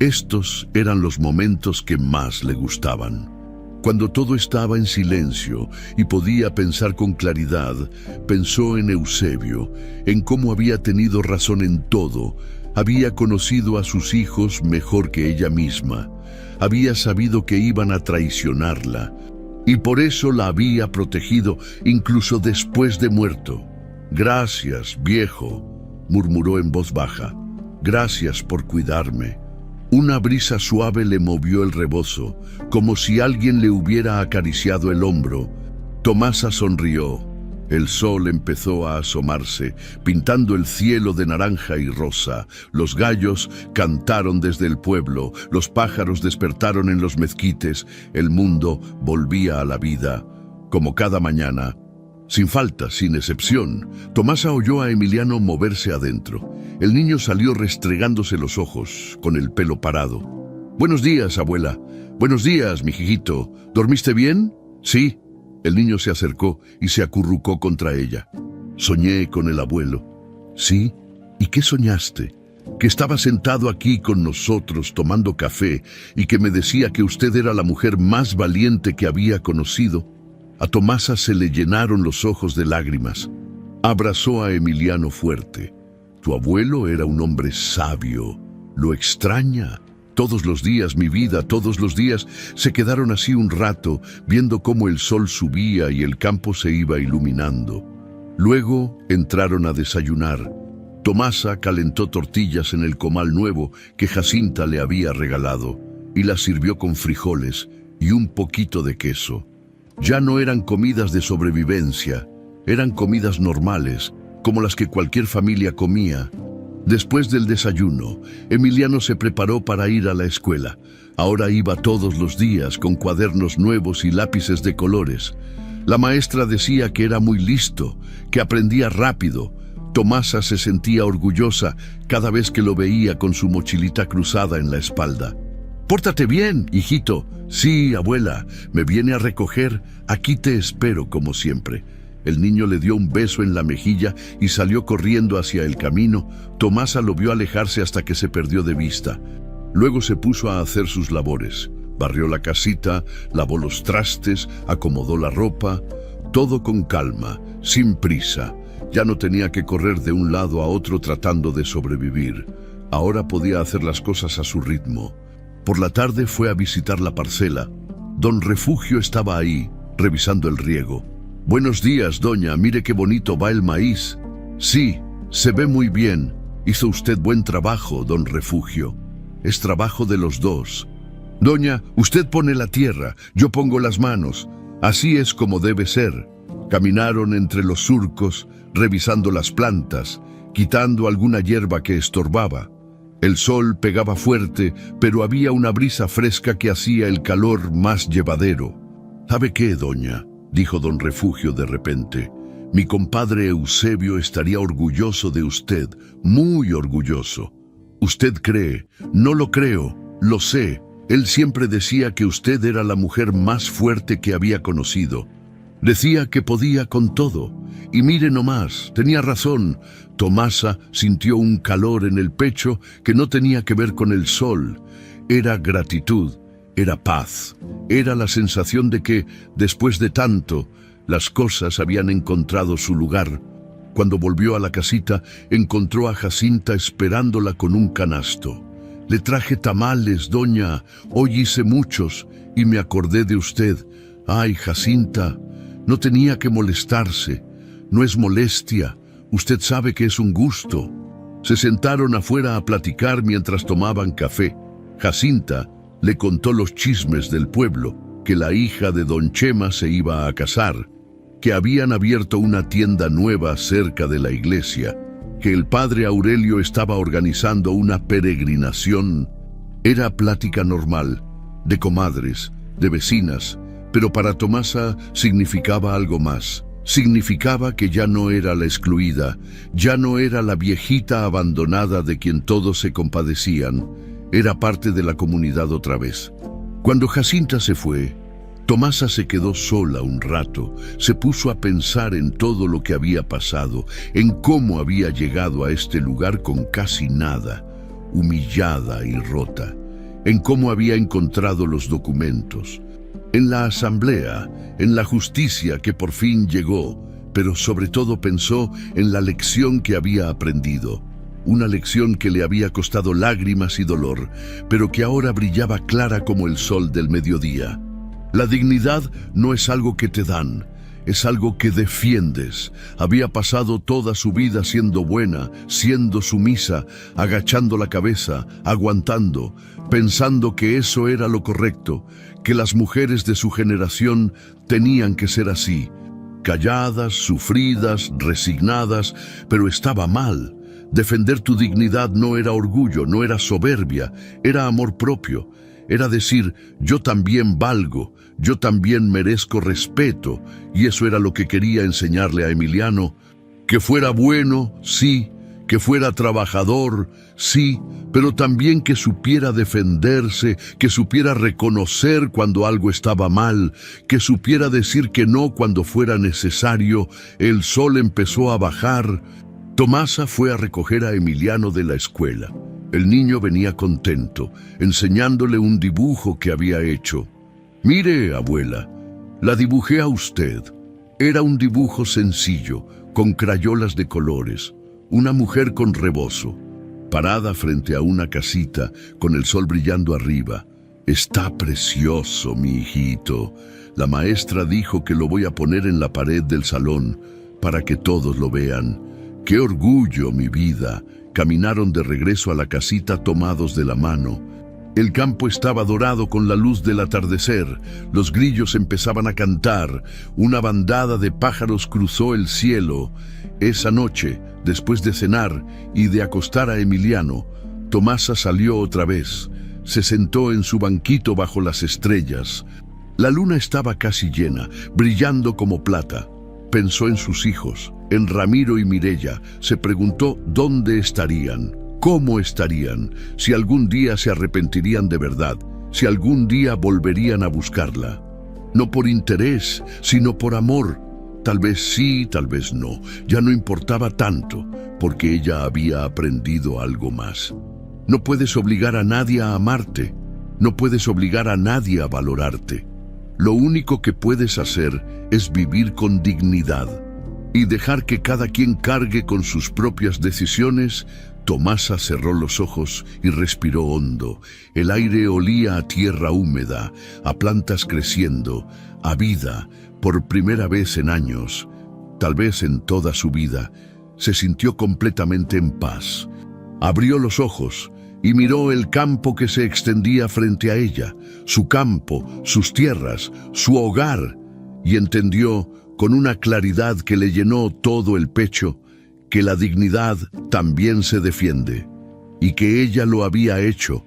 Estos eran los momentos que más le gustaban. Cuando todo estaba en silencio y podía pensar con claridad, pensó en Eusebio, en cómo había tenido razón en todo. Había conocido a sus hijos mejor que ella misma. Había sabido que iban a traicionarla, y por eso la había protegido incluso después de muerto. «Gracias, viejo», murmuró en voz baja. «Gracias por cuidarme». Una brisa suave le movió el rebozo, como si alguien le hubiera acariciado el hombro. Tomasa sonrió. El sol empezó a asomarse, pintando el cielo de naranja y rosa. Los gallos cantaron desde el pueblo, los pájaros despertaron en los mezquites. El mundo volvía a la vida, como cada mañana. Sin falta, sin excepción, Tomasa oyó a Emiliano moverse adentro. El niño salió restregándose los ojos, con el pelo parado. «Buenos días, abuela». «Buenos días, mijito. ¿Dormiste bien?» «Sí». El niño se acercó y se acurrucó contra ella. «Soñé con el abuelo». «¿Sí? ¿Y qué soñaste?» «Que estaba sentado aquí con nosotros tomando café y que me decía que usted era la mujer más valiente que había conocido». A Tomasa se le llenaron los ojos de lágrimas. Abrazó a Emiliano fuerte. «Tu abuelo era un hombre sabio. ¿Lo extraña?» «Todos los días, mi vida, todos los días». Se quedaron así un rato, viendo cómo el sol subía y el campo se iba iluminando. Luego entraron a desayunar. Tomasa calentó tortillas en el comal nuevo que Jacinta le había regalado y las sirvió con frijoles y un poquito de queso. Ya no eran comidas de sobrevivencia, eran comidas normales, como las que cualquier familia comía. Después del desayuno, Emiliano se preparó para ir a la escuela. Ahora iba todos los días con cuadernos nuevos y lápices de colores. La maestra decía que era muy listo, que aprendía rápido. Tomasa se sentía orgullosa cada vez que lo veía con su mochilita cruzada en la espalda. «Pórtate bien, hijito». «Sí, abuela, me viene a recoger. Aquí te espero como siempre». El niño le dio un beso en la mejilla y salió corriendo hacia el camino. Tomasa lo vio alejarse hasta que se perdió de vista. Luego se puso a hacer sus labores. Barrió la casita, lavó los trastes, acomodó la ropa. Todo con calma, sin prisa. Ya no tenía que correr de un lado a otro tratando de sobrevivir. Ahora podía hacer las cosas a su ritmo. Por la tarde fue a visitar la parcela. Don Refugio estaba ahí, revisando el riego. «Buenos días, doña, mire qué bonito va el maíz». «Sí, se ve muy bien. Hizo usted buen trabajo, don Refugio. Es trabajo de los dos». «Doña, usted pone la tierra, yo pongo las manos. Así es como debe ser». Caminaron entre los surcos, revisando las plantas, quitando alguna hierba que estorbaba. El sol pegaba fuerte, pero había una brisa fresca que hacía el calor más llevadero. «¿Sabe qué, doña?», dijo don Refugio de repente. «Mi compadre Eusebio estaría orgulloso de usted, muy orgulloso». «¿Usted cree?». «No lo creo, lo sé. Él siempre decía que usted era la mujer más fuerte que había conocido. Decía que podía con todo. Y mire nomás, tenía razón». Tomasa sintió un calor en el pecho que no tenía que ver con el sol. Era gratitud, era paz, era la sensación de que, después de tanto, las cosas habían encontrado su lugar. Cuando volvió a la casita, encontró a Jacinta esperándola con un canasto. «Le traje tamales, doña. Hoy hice muchos y me acordé de usted. Ay, Jacinta, no tenía que molestarse. No es molestia. Usted sabe que es un gusto». Se sentaron afuera a platicar mientras tomaban café. Jacinta le contó los chismes del pueblo, que la hija de don Chema se iba a casar, que habían abierto una tienda nueva cerca de la iglesia, que el padre Aurelio estaba organizando una peregrinación. Era plática normal, de comadres, de vecinas, pero para Tomasa significaba algo más. Significaba que ya no era la excluida, ya no era la viejita abandonada de quien todos se compadecían, era parte de la comunidad otra vez. Cuando Jacinta se fue, Tomasa se quedó sola un rato, se puso a pensar en todo lo que había pasado, en cómo había llegado a este lugar con casi nada, humillada y rota, en cómo había encontrado los documentos, en la asamblea, en la justicia que por fin llegó, pero sobre todo pensó en la lección que había aprendido. Una lección que le había costado lágrimas y dolor, pero que ahora brillaba clara como el sol del mediodía. La dignidad no es algo que te dan, es algo que defiendes. Había pasado toda su vida siendo buena, siendo sumisa, agachando la cabeza, aguantando, pensando que eso era lo correcto, que las mujeres de su generación tenían que ser así, calladas, sufridas, resignadas, pero estaba mal. Defender tu dignidad no era orgullo, no era soberbia, era amor propio. Era decir, yo también valgo, yo también merezco respeto, y eso era lo que quería enseñarle a Emiliano. Que fuera bueno, sí, que fuera trabajador, sí, pero también que supiera defenderse, que supiera reconocer cuando algo estaba mal, que supiera decir que no cuando fuera necesario. El sol empezó a bajar. Tomasa fue a recoger a Emiliano de la escuela. El niño venía contento, enseñándole un dibujo que había hecho. «Mire, abuela, la dibujé a usted. Era un dibujo sencillo, con crayolas de colores. Una mujer con rebozo, parada frente a una casita, con el sol brillando arriba. Está precioso, mi hijito. La maestra dijo que lo voy a poner en la pared del salón, para que todos lo vean. ¡Qué orgullo, mi vida!». Caminaron de regreso a la casita tomados de la mano. El campo estaba dorado con la luz del atardecer. Los grillos empezaban a cantar. Una bandada de pájaros cruzó el cielo. Esa noche, después de cenar y de acostar a Emiliano, Tomasa salió otra vez. Se sentó en su banquito bajo las estrellas. La luna estaba casi llena, brillando como plata. Pensó en sus hijos, en Ramiro y Mireya. Se preguntó dónde estarían, cómo estarían, si algún día se arrepentirían de verdad, si algún día volverían a buscarla. No por interés, sino por amor. Tal vez sí, tal vez no. Ya no importaba tanto, porque ella había aprendido algo más. No puedes obligar a nadie a amarte. No puedes obligar a nadie a valorarte. Lo único que puedes hacer es vivir con dignidad y dejar que cada quien cargue con sus propias decisiones. Tomasa cerró los ojos y respiró hondo. El aire olía a tierra húmeda, a plantas creciendo, a vida. Por primera vez en años, tal vez en toda su vida, se sintió completamente en paz. Abrió los ojos y miró el campo que se extendía frente a ella, su campo, sus tierras, su hogar, y entendió con una claridad que le llenó todo el pecho que la dignidad también se defiende, y que ella lo había hecho